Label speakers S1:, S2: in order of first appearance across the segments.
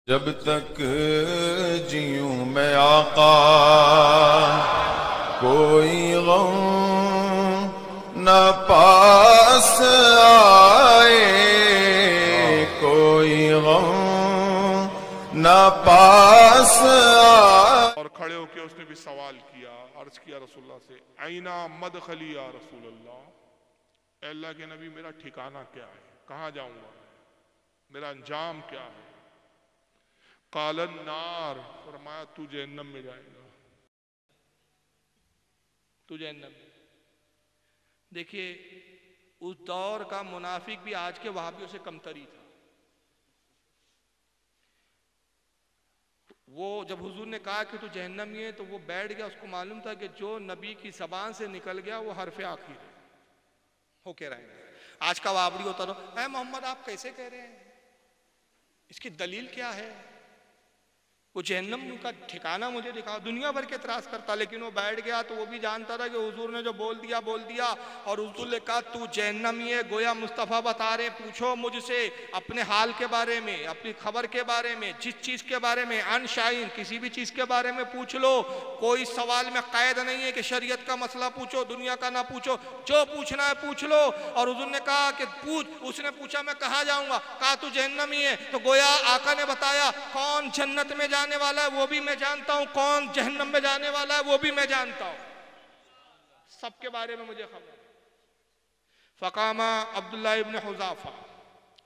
S1: جب تک جیوں میں آقا کوئی غم نہ پاس آئے، کوئی غم نہ پاس آئے۔
S2: اور کھڑے ہو کے اس نے بھی سوال کیا، عرض کیا رسول اللہ سے، اینا مدخلی یا رسول اللہ، اے اللہ کے نبی میرا ٹھکانہ کیا ہے، کہاں جاؤں گا، میرا انجام کیا ہے؟ قال النار، فرمایا تو جہنم میں جائے گا، تو جہنم میں۔ دیکھیے اس دور کا منافق بھی آج کے وہابیوں سے کمتری تھا۔ وہ جب حضور نے کہا کہ تو جہنمی ہے تو وہ بیٹھ گیا، اس کو معلوم تھا کہ جو نبی کی زبان سے نکل گیا وہ حرف آخر ہے، ہو کے رہیں گے۔ آج کا وابری ہوتا رہا، اے محمد آپ کیسے کہہ رہے ہیں، اس کی دلیل کیا ہے؟ وہ جہنم کا ٹھکانہ مجھے دکھاؤ۔ دنیا بھر کے اعتراض کرتا، لیکن وہ بیٹھ گیا تو وہ بھی جانتا تھا کہ حضور نے جو بول دیا بول دیا، اور حضور نے کہا تو جہنمی ہے۔ گویا مصطفیٰ بتا رہے پوچھو مجھ سے اپنے حال کے بارے میں، اپنی خبر کے بارے میں، جس چیز کے بارے میں، ان شائن کسی بھی چیز کے بارے میں پوچھ لو، کوئی سوال میں قید نہیں ہے کہ شریعت کا مسئلہ پوچھو، دنیا کا نہ پوچھو، جو پوچھنا ہے پوچھ لو۔ اور حضور نے کہا کہ پوچھ۔ اس نے پوچھا میں کہاں جاؤں گا، کہا تو جہنمی ہے۔ تو گویا آقا نے بتایا کون جنت میں جانے والا ہے وہ بھی میں جانتا ہوں، کون جہنم میں جانے والا ہے وہ بھی میں جانتا ہوں، سب کے بارے میں مجھے خبر ہے۔ فقام عبداللہ ابن حذافہ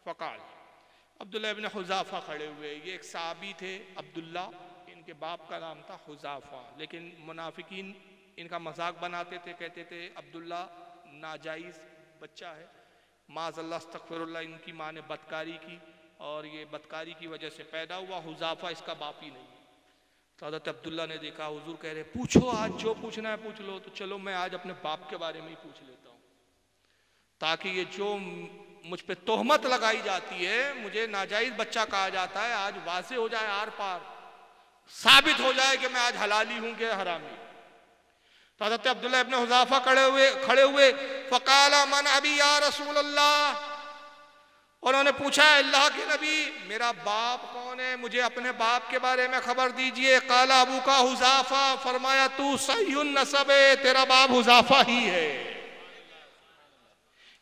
S2: فقال، عبداللہ ابن حذافہ کھڑے ہوئے، یہ ایک صحابی تھے عبداللہ، ان کے باپ کا نام تھا حذافہ، لیکن منافقین ان کا مذاق بناتے تھے، کہتے تھے عبداللہ ناجائز بچہ ہے، معاذ اللہ استغفر اللہ، ان کی ماں نے بدکاری کی اور یہ بدکاری کی وجہ سے پیدا ہوا، حذافہ اس کا باپ ہی نہیں۔ تو حضرت عبداللہ نے دیکھا حضور کہہ رہے پوچھو، آج جو پوچھنا ہے پوچھ لو، تو چلو میں آج اپنے باپ کے بارے میں ہی پوچھ لیتا ہوں، تاکہ یہ جو مجھ پہ تہمت لگائی جاتی ہے، مجھے ناجائز بچہ کہا جاتا ہے، آج واضح ہو جائے، آر پار ثابت ہو جائے کہ میں آج حلالی ہوں کہ حرامی۔ تو حضرت عبداللہ ابن حذافہ کھڑے ہوئے فقال من ابی یا رسول اللہ، انہوں نے پوچھا اللہ کے نبی میرا باپ کون ہے، مجھے اپنے باپ کے بارے میں خبر دیجئے۔ قال ابو کا حذافہ، فرمایا تو صحیح النسب ہے، تیرا باپ حذافہ ہی ہے۔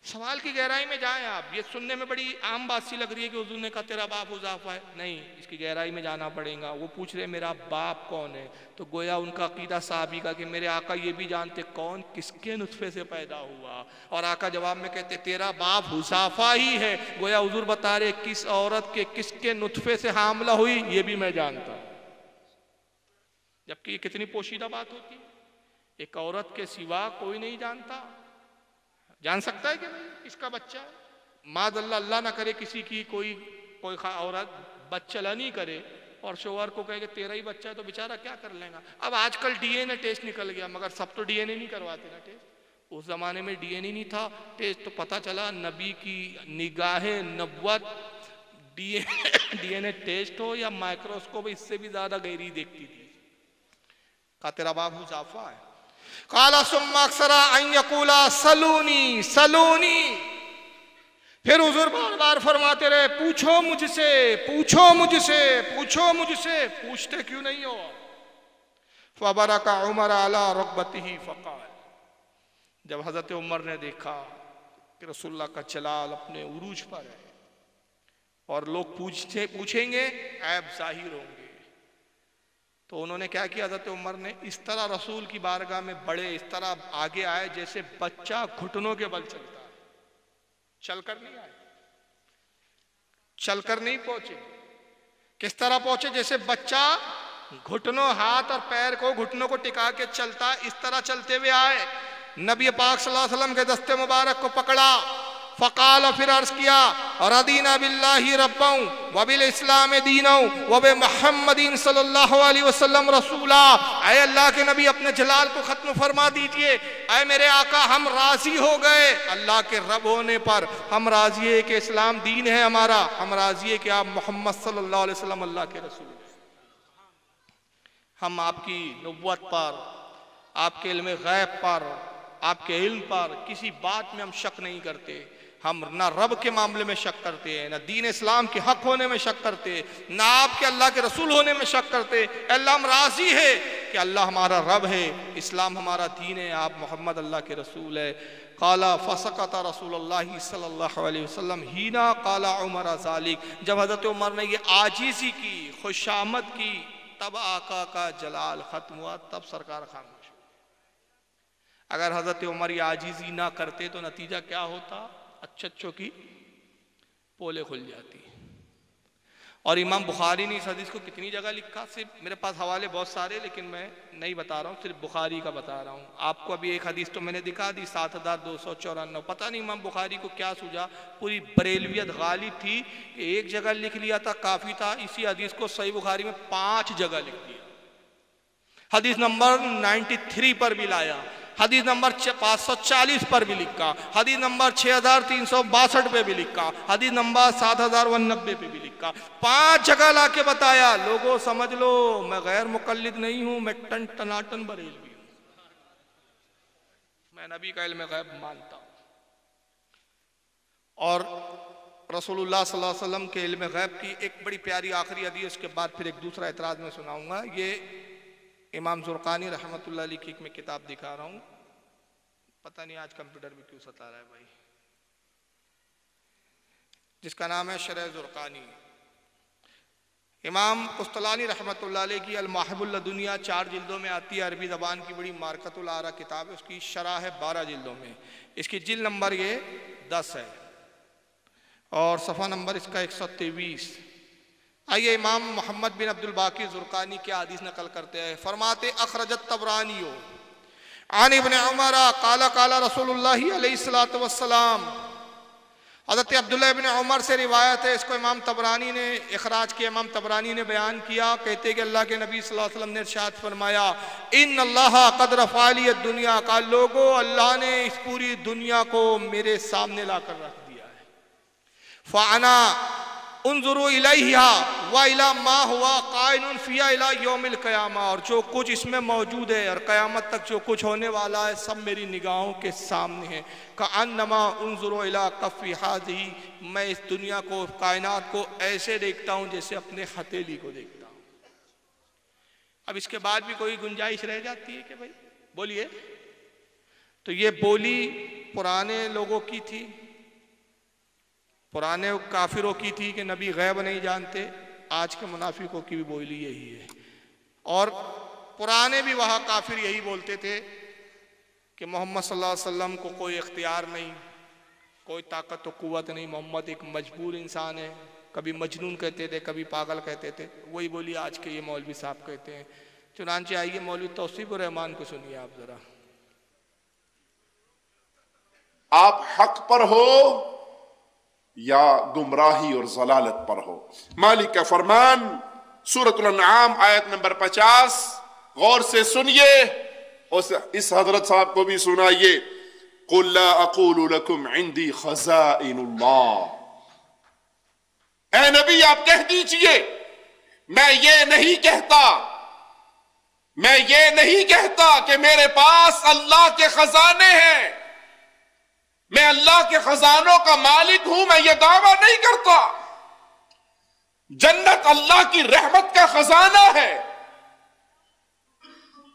S2: سوال کی گہرائی میں جائیں آپ، یہ سننے میں بڑی عام بات سی لگ رہی ہے کہ حضور نے کہا تیرا باپ حذافہ ہے، نہیں، اس کی گہرائی میں جانا پڑے گا۔ وہ پوچھ رہے میرا باپ کون ہے، تو گویا ان کا عقیدہ صحابی کا کہ میرے آقا یہ بھی جانتے کون کس کے نطفے سے پیدا ہوا، اور آقا جواب میں کہتے تیرا باپ حذافہ ہی ہے۔ گویا حضور بتا رہے کس عورت کے کس کے نطفے سے حاملہ ہوئی یہ بھی میں جانتا ہوں، جبکہ یہ کتنی پوشیدہ بات ہوتی ہے، ایک عورت کے سوا کوئی نہیں جانتا۔ جان سکتا ہے کہ نہیں اس کا بچہ ہے، معاذ اللہ اللہ نہ کرے کسی کی کوئی عورت بچہ نہیں کرے اور شوہر کو کہے کہ تیرا ہی بچہ ہے، تو بیچارہ کیا کر لیں گا۔ اب آج کل ڈی این اے ٹیسٹ نکل گیا، مگر سب تو ڈی این اے نہیں کرواتے نا ٹیسٹ، اس زمانے میں ڈی این اے نہیں تھا ٹیسٹ، تو پتہ چلا نبی کی نگاہ نبوت ڈی این اے ٹیسٹ ہو یا مائکروسکوپ اس سے بھی زیادہ گہری دیکھتی تھی۔ کہا تیرا باپ حذافہ ہے۔ قال ثم اکثر ان یقولا سلونی سلونی، پھر حضور بار بار فرماتے رہے پوچھو مجھ سے پوچھو مجھ سے پوچھو مجھ سے، پوچھتے کیوں نہیں ہو؟ فبرک عمر علی رکبتہ فقال، جب حضرت عمر نے دیکھا کہ رسول اللہ کا جلال اپنے عروج پر ہے اور لوگ پوچھیں گے عیب ظاہر ہوں گے، تو انہوں نے کیا کیا، حضرت عمر نے اس طرح رسول کی بارگاہ میں بڑے، اس طرح آگے آئے جیسے بچہ گھٹنوں کے بل چلتا ہے، چل کر نہیں آئے، چل کر نہیں پہنچے، کس طرح پہنچے، جیسے بچہ گھٹنوں ہاتھ اور پیر کو گھٹنوں کو ٹکا کے چلتا، اس طرح چلتے ہوئے آئے، نبی پاک صلی اللہ علیہ وسلم کے دستے مبارک کو پکڑا، فقال، پھر عرض کیا رضینا باللہ ربا وبالاسلام دینا وبمحمد صلی اللہ علیہ وسلم رسولا، اے اللہ کے نبی اپنے جلال کو ختم فرما دیجئے، اے میرے آقا ہم راضی ہو گئے اللہ کے رب ہونے پر، ہم راضی ہے کہ اسلام دین ہے ہمارا، ہم راضی ہے کہ آپ محمد صلی اللہ علیہ وسلم اللہ کے رسول، ہم آپ کی نبوت پر، آپ کے علم غیب پر، آپ کے علم پر کسی بات میں ہم شک نہیں کرتے، ہم نہ رب کے معاملے میں شک کرتے ہیں، نہ دین اسلام کے حق ہونے میں شک کرتے، نہ آپ کے اللہ کے رسول ہونے میں شک کرتے۔ اے اللہ ہم راضی ہے کہ اللہ ہمارا رب ہے، اسلام ہمارا دین ہے، آپ محمد اللہ کے رسول ہے۔ قال فسکت رسول اللہ صلی اللہ علیہ وسلم ہینا قال عمر ذالک، جب حضرت عمر نے یہ عاجزی کی، خوشامد کی، تب آقا کا جلال ختم ہوا، تب سرکار خاموش ہو۔ اگر حضرت عمر یہ عاجزی نہ کرتے تو نتیجہ کیا ہوتا؟ اچھوں کی پولے کھل جاتی۔ اور امام بخاری نے اس حدیث کو کتنی جگہ لکھا، صرف میرے پاس حوالے بہت سارے لیکن میں نہیں بتا رہا ہوں، صرف بخاری کا بتا رہا ہوں آپ کو۔ ابھی ایک حدیث تو میں نے دکھا دی 7294، پتہ نہیں امام بخاری کو کیا سوجا، پوری بریلویت غالب تھی کہ ایک جگہ لکھ لیا تھا کافی تھا، اسی حدیث کو صحیح بخاری میں 5 جگہ لکھ دیا۔ حدیث نمبر 93 پر بھی لایا، حدیث نمبر 540 پر بھی لکھا، حدیث نمبر 6362 پہ بھی لکھا، حدیث نمبر 7090 پہ بھی لکھا، 5 جگہ لا کے بتایا۔ لوگوں سمجھ لو میں غیر مقلد نہیں ہوں، میں ٹن ٹناٹن بریلوی ہوں، میں نبی کا علم غیب مانتا ہوں۔ اور رسول اللہ صلی اللہ علیہ وسلم کے علم غیب کی ایک بڑی پیاری آخری حدیث، اس کے بعد پھر ایک دوسرا اعتراض میں سناؤں گا۔ یہ امام زرقانی رحمۃ اللہ علیہ کی ایک میں کتاب دکھا رہا ہوں، پتہ نہیں آج کمپیوٹر بھی کیوں ستا رہا ہے بھائی، جس کا نام ہے شرح زرقانی۔ امام قسطلانی رحمۃ اللہ علیہ کی المواہب اللدنیہ 4 جلدوں میں آتی ہے، عربی زبان کی بڑی مارکۃ الآراء کتاب ہے، اس کی شرح ہے 12 جلدوں میں، اس کی جلد نمبر یہ 10 ہے اور صفحہ نمبر اس کا 123۔ آئیے امام محمد بن عبد الباقی زرقانی کی حدیث نقل کرتے ہیں، فرماتے اخرجت طبرانی عن ابن عمر قال قال رسول اللہ علیہ السلام۔ حضرت عبداللہ ابن عمر سے روایت ہے، اس کو امام طبرانی نے اخراج کیا، امام طبرانی نے بیان کیا، کہتے کہ اللہ کے نبی صلی اللہ علیہ وسلم نے ارشاد فرمایا ان اللہ قد رفع لی الدنیا، کہ لوگو اللہ نے اس پوری دنیا کو میرے سامنے لا کر رکھ دیا ہے، فانا انظروا الیہا والی ما ہوا قائن فیہا الی یوم القیامہ، اور جو کچھ اس میں موجود ہے اور قیامت تک جو کچھ ہونے والا ہے سب میری نگاہوں کے سامنے ہے، کأنما انظر الی کف ہذہ، میں اس دنیا کو، کائنات کو ایسے دیکھتا ہوں جیسے اپنے ہتھیلی کو دیکھتا ہوں۔ اب اس کے بعد بھی کوئی گنجائش رہ جاتی ہے کہ بھائی بولیے؟ تو یہ بولی پرانے لوگوں کی تھی، پرانے کافروں کی تھی کہ نبی غیب نہیں جانتے، آج کے منافقوں کی بھی بولی یہی ہے۔ اور پرانے بھی وہاں کافر یہی بولتے تھے کہ محمد صلی اللہ علیہ وسلم کو کوئی اختیار نہیں، کوئی طاقت و قوت نہیں، محمد ایک مجبور انسان ہے، کبھی مجنون کہتے تھے، کبھی پاگل کہتے تھے، وہی بولی آج کے یہ مولوی صاحب کہتے ہیں۔ چنانچہ آئیے مولوی توصیف الرحمان کو سنیے آپ ذرا۔
S3: آپ حق پر ہو یا گمراہی اور ضلالت پر ہو۔ مالک کا فرمان سورۃ الانعام آیت نمبر 50، غور سے سنیے، اس حضرت صاحب کو بھی سنائیے۔ قُلْ لَا أَقُولُ لَكُمْ عِنْدِي خَزَائِنُ اللَّهِ، اے نبی آپ کہہ دیجئے میں یہ نہیں کہتا کہ میرے پاس اللہ کے خزانے ہیں، میں اللہ کے خزانوں کا مالک ہوں، میں یہ دعویٰ نہیں کرتا۔ جنت اللہ کی رحمت کا خزانہ ہے،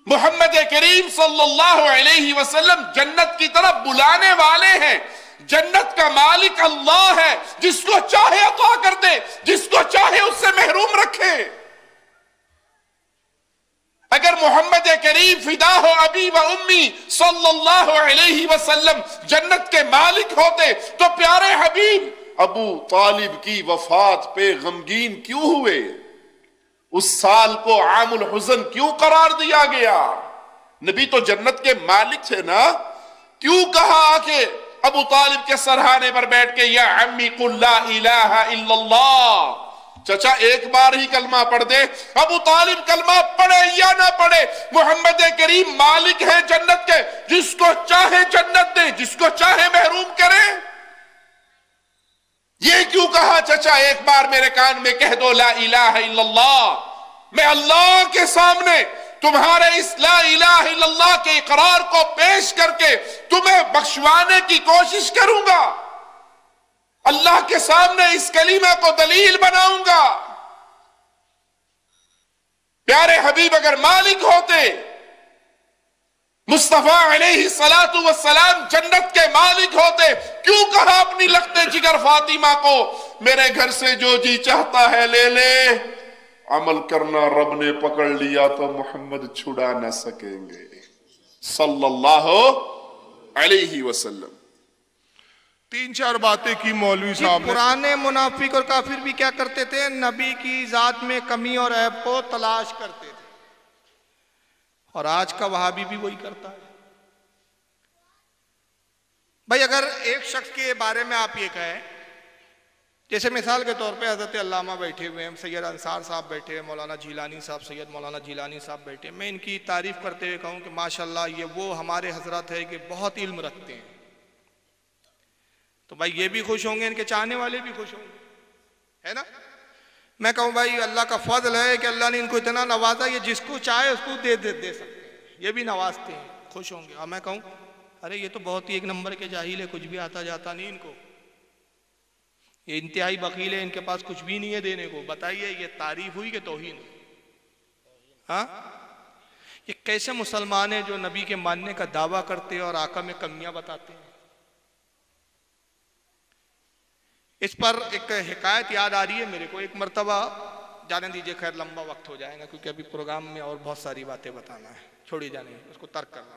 S3: محمد کریم صلی اللہ علیہ وسلم جنت کی طرف بلانے والے ہیں، جنت کا مالک اللہ ہے، جس کو چاہے عطا کر دے، جس کو چاہے اس سے محروم رکھے۔ اگر محمد کریم فدا ہو ابی و امی صلی اللہ علیہ وسلم جنت کے مالک ہوتے تو پیارے حبیب ابو طالب کی وفات پہ غمگین کیوں ہوئے؟ اس سال کو عام الحزن کیوں قرار دیا گیا؟ نبی تو جنت کے مالک تھے نا، کیوں کہا کہ ابو طالب کے سرہانے پر بیٹھ کے یا عمی قل لا الہ الا اللہ، چچا ایک بار ہی کلمہ پڑھ دے۔ ابو طالب کلمہ پڑھے یا نہ پڑھے، محمد کریم مالک ہے جنت کے، جس کو چاہے جنت دے، جس کو چاہے محروم کرے۔ یہ کیوں کہا چچا ایک بار میرے کان میں کہہ دو لا الہ الا اللہ، میں اللہ کے سامنے تمہارے اس لا الہ الا اللہ کے اقرار کو پیش کر کے تمہیں بخشوانے کی کوشش کروں گا۔ اللہ کے سامنے اس کلمہ کو دلیل بناؤں گا۔ پیارے حبیب اگر مالک ہوتے، مصطفیٰ علیہ السلام جنت کے مالک ہوتے، کیوں کہا اپنی لخت جگر فاطمہ کو میرے گھر سے جو جی چاہتا ہے لے لے، عمل کرنا رب نے پکڑ لیا تو محمد چھڑا نہ سکیں گے صلی اللہ علیہ وسلم۔
S1: تین چار باتیں کی مولوی صاحب نے۔
S2: پرانے منافق اور کافر بھی کیا کرتے تھے؟ نبی کی ذات میں کمی اور عیب کو تلاش کرتے تھے، اور آج کا وہابی بھی وہی کرتا ہے۔ بھائی اگر ایک شخص کے بارے میں آپ یہ کہیں، جیسے مثال کے طور پہ حضرت علامہ بیٹھے ہوئے ہیں، سید انصار صاحب بیٹھے ہیں، مولانا جیلانی صاحب، سید مولانا جیلانی صاحب بیٹھے ہیں، میں ان کی تعریف کرتے ہوئے کہوں کہ ماشاءاللہ یہ وہ ہمارے حضرت ہے کہ بہت علم رکھتے ہیں، تو بھائی یہ بھی خوش ہوں گے، ان کے چاہنے والے بھی خوش ہوں گے، ہے نا؟ میں کہوں بھائی اللہ کا فضل ہے کہ اللہ نے ان کو اتنا نوازا، یہ جس کو چاہے اس کو دے سکتے ہیں، یہ بھی نوازتے ہیں، خوش ہوں گے۔ اور میں کہوں ارے یہ تو بہت ہی ایک نمبر کے جاہل ہے، کچھ بھی آتا جاتا نہیں ان کو، یہ انتہائی بخیل ہے، ان کے پاس کچھ بھی نہیں ہے دینے کو۔ بتائیے یہ تعریف ہوئی کہ توہین؟ ہاں، یہ کیسے مسلمان ہیں جو نبی کے ماننے کا دعویٰ کرتے ہیں اور آقا میں کمیاں بتاتے ہیں؟ اس پر ایک حکایت یاد آ رہی ہے میرے کو۔ ایک مرتبہ، جانے دیجئے، خیر لمبا وقت ہو جائے گا کیونکہ ابھی پروگرام میں اور بہت ساری باتیں بتانا ہے، چھوڑی جانے اس کو ترک کرنا۔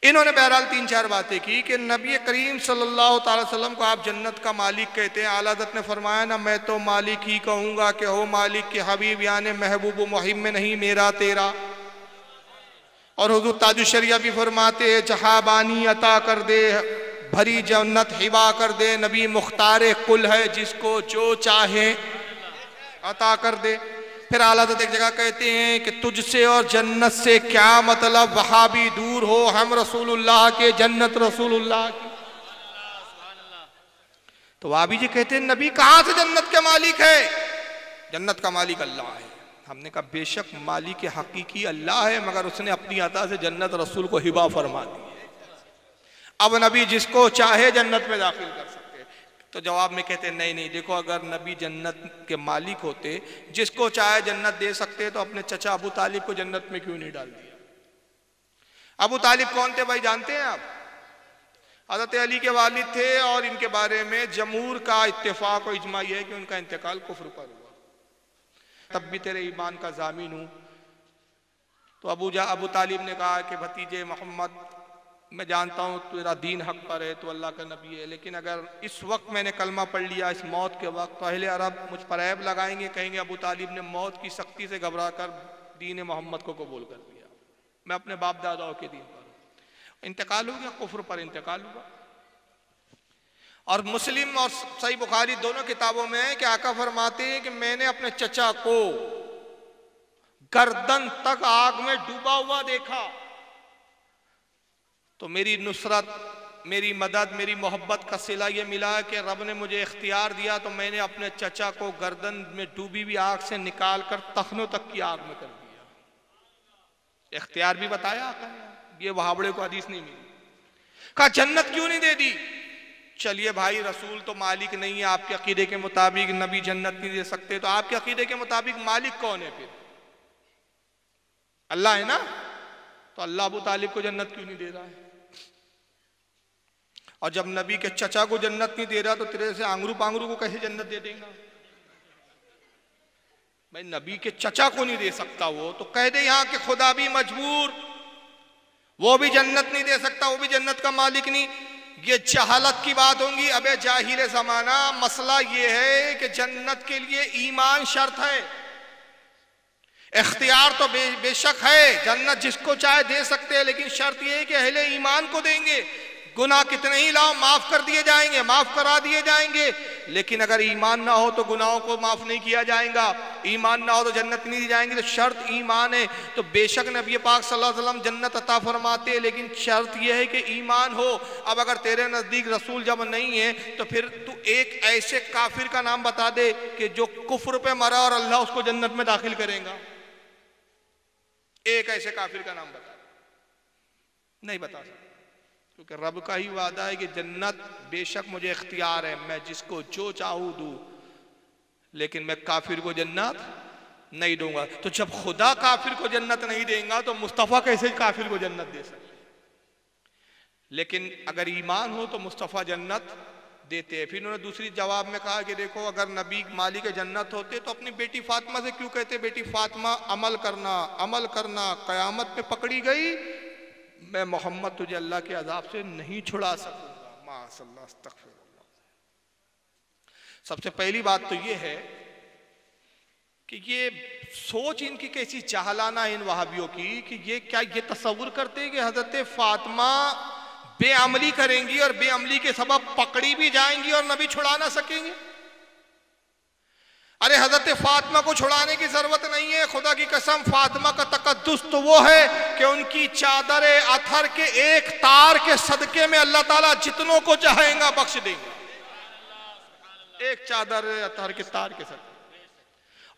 S2: انہوں نے بہرحال تین چار باتیں کی کہ نبی کریم صلی اللہ تعالی وسلم کو آپ جنت کا مالک کہتے ہیں۔ اعلیٰ حضرت نے فرمایا نا میں تو مالک ہی کہوں گا کہ ہو مالک کے حبیب، یعنی محبوب و محب میں نہیں میرا تیرا۔ اور حضور تاج الشریعہ بھی فرماتے ہیں جہاں بانی عطا کر دے، بھری جنت حبا کر دے، نبی مختار کل ہے جس کو جو چاہے عطا کر دے۔ پھر اعلیٰ حضرت ایک جگہ کہتے ہیں کہ تجھ سے اور جنت سے کیا مطلب، وہاں بھی دور ہو، ہم رسول اللہ کے، جنت رسول اللہ کی۔ تو وہابی جی کہتے ہیں نبی کہاں سے جنت کے مالک ہے؟ جنت کا مالک اللہ ہے۔ ہم نے کہا بے شک مالک حقیقی اللہ ہے، مگر اس نے اپنی عطا سے جنت رسول کو ہبا فرما دی۔ اب نبی جس کو چاہے جنت میں داخل کر سکتے۔ تو جواب میں کہتے ہیں نہیں دیکھو، اگر نبی جنت کے مالک ہوتے، جس کو چاہے جنت دے سکتے، تو اپنے چچا ابو طالب کو جنت میں کیوں نہیں ڈال دیا؟ ابو طالب کون تھے بھائی جانتے ہیں آپ؟ حضرت علی کے والد تھے، اور ان کے بارے میں جمہور کا اتفاق و اجماع یہ ہے کہ ان کا انتقال کفر پر ہوا۔ تب بھی تیرے ایمان کا ضامن ہوں۔ تو ابو طالب نے کہا کہ بھتیجے محمد، میں جانتا ہوں تیرا دین حق پر ہے، تو اللہ کا نبی ہے، لیکن اگر اس وقت میں نے کلمہ پڑھ لیا، اس موت کے وقت، تو اہل عرب مجھ پر عیب لگائیں گے، کہیں گے ابو طالب نے موت کی سختی سے گھبرا کر دین محمد کو قبول کر لیا، میں اپنے باپ داداؤں کے دین پر ہوں۔ انتقال ہو گیا، کفر پر انتقال ہوا۔ اور مسلم اور صحیح بخاری دونوں کتابوں میں ہے کہ آقا فرماتے ہیں کہ میں نے اپنے چچا کو گردن تک آگ میں ڈوبا ہوا دیکھا، تو میری نصرت، میری مدد، میری محبت کا صلہ یہ ملا کہ رب نے مجھے اختیار دیا، تو میں نے اپنے چچا کو گردن میں ڈوبی ہوئی آگ سے نکال کر تخنوں تک کی آگ میں کر دیا۔ اختیار بھی بتایا آقا نے، یہ وہابڑے کو حدیث نہیں ملی۔ کہا جنت کیوں نہیں دے دی؟ چلیے بھائی رسول تو مالک نہیں ہے، آپ کے عقیدے کے مطابق نبی جنت نہیں دے سکتے، تو آپ کے عقیدے کے مطابق مالک کون ہے پھر؟ اللہ ہے نا؟ تو اللہ ابو طالب کو جنت کیوں نہیں دے رہا ہے؟ اور جب نبی کے چچا کو جنت نہیں دے رہا تو تیرے سے آنگرو پانگرو کو کیسے جنت دے دیں گا؟ بھائی نبی کے چچا کو نہیں دے سکتا وہ، تو کہہ دے یہاں کہ خدا بھی مجبور، وہ بھی جنت نہیں دے سکتا، وہ بھی جنت کا مالک نہیں۔ یہ جہالت کی بات ہوں گی۔ ابے جاہل زمانہ، مسئلہ یہ ہے کہ جنت کے لیے ایمان شرط ہے، اختیار تو بے شک ہے، جنت جس کو چاہے دے سکتے ہیں، لیکن شرط یہ ہے کہ اہل ایمان کو دیں گے۔ گناہ کتنے ہی لاؤ معاف کر دیے جائیں گے، معاف کرا دیے جائیں گے، لیکن اگر ایمان نہ ہو تو گناہوں کو معاف نہیں کیا جائے گا، ایمان نہ ہو تو جنت نہیں دی جائیں گے۔ تو شرط ایمان ہے۔ تو بے شک نبی پاک صلی اللہ علیہ وسلم جنت عطا فرماتے ہیں، لیکن شرط یہ ہے کہ ایمان ہو۔ اب اگر تیرے نزدیک رسول جب نہیں ہے تو پھر تو ایک ایسے کافر کا نام بتا دے کہ جو کفر پہ مرا اور اللہ اس کو جنت میں داخل کرے گا۔ ایک ایسے کافر کا نام بتا دے، نہیں بتا سکتا۔ کیونکہ رب کا ہی وعدہ ہے کہ جنت بے شک مجھے اختیار ہے، میں جس کو جو چاہوں دوں، لیکن میں کافر کو جنت نہیں دوں گا۔ تو جب خدا کافر کو جنت نہیں دیں گا تو مصطفیٰ کیسے کافر کو جنت دے سکتے؟ لیکن اگر ایمان ہو تو مصطفیٰ جنت دیتے ہیں۔ پھر انہوں نے دوسری جواب میں کہا کہ دیکھو اگر نبی مالک جنت ہوتے تو اپنی بیٹی فاطمہ سے کیوں کہتے بیٹی فاطمہ عمل کرنا، قیامت پہ پکڑی گئی میں محمد تجھے اللہ کے عذاب سے نہیں چھڑا سکوں گا۔ معاذ اللہ، استغفر اللہ۔ سب سے پہلی بات تو یہ ہے کہ یہ سوچ ان کی کیسی چاہلانہ ان وہابیوں کی کہ یہ تصور کرتے ہیں کہ حضرت فاطمہ بے عملی کریں گی اور بے عملی کے سبب پکڑی بھی جائیں گی اور نبی چھڑا نہ سکیں گے۔ ارے حضرت فاطمہ کو چھڑانے کی ضرورت نہیں ہے، خدا کی قسم فاطمہ کا تقدس تو وہ ہے کہ ان کی چادر اطہر کے ایک تار کے صدقے میں اللہ تعالیٰ جتنوں کو چاہیں گا بخش دیں گے، ایک چادر اطہر کے تار کے صدقے۔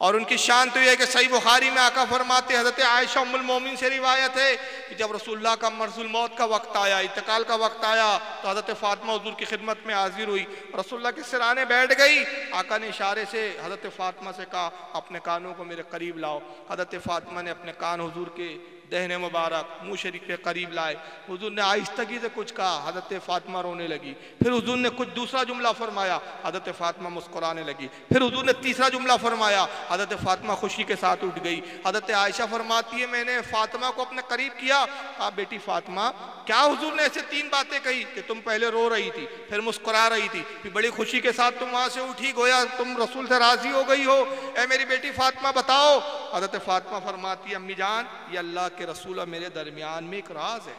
S2: اور ان کی شان تو یہ ہے کہ صحیح بخاری میں آقا فرماتے ہیں، حضرت عائشہ ام المومنین سے روایت ہے کہ جب رسول اللہ کا مرض الموت کا وقت آیا، انتقال کا وقت آیا تو حضرت فاطمہ حضور کی خدمت میں حاضر ہوئی، رسول اللہ کے سرانے بیٹھ گئی۔ آقا نے اشارے سے حضرت فاطمہ سے کہا اپنے کانوں کو میرے قریب لاؤ۔ حضرت فاطمہ نے اپنے کان حضور کے دہن مبارک منہ شریف کے قریب لائے، حضور نے آہستگی سے کچھ کہا، حضرت فاطمہ رونے لگی۔ پھر حضور نے کچھ دوسرا جملہ فرمایا، حضرت فاطمہ مسکرانے لگی۔ پھر حضور نے تیسرا جملہ فرمایا، حضرت فاطمہ خوشی کے ساتھ اٹھ گئی۔ حضرت عائشہ فرماتی ہے میں نے فاطمہ کو اپنے قریب کیا، کہا بیٹی فاطمہ کیا حضور نے ایسے تین باتیں کہی کہ تم پہلے رو رہی تھی، پھر مسکرا رہی تھی، پھر بڑی خوشی کے ساتھ تم وہاں سے اٹھی، گویا تم رسول سے راضی ہو گئی ہو، اے میری بیٹی فاطمہ بتاؤ۔ حضرت فاطمہ فرماتی ہے امی جان یہ اللہ کے رسول اور میرے درمیان میں ایک راز ہے،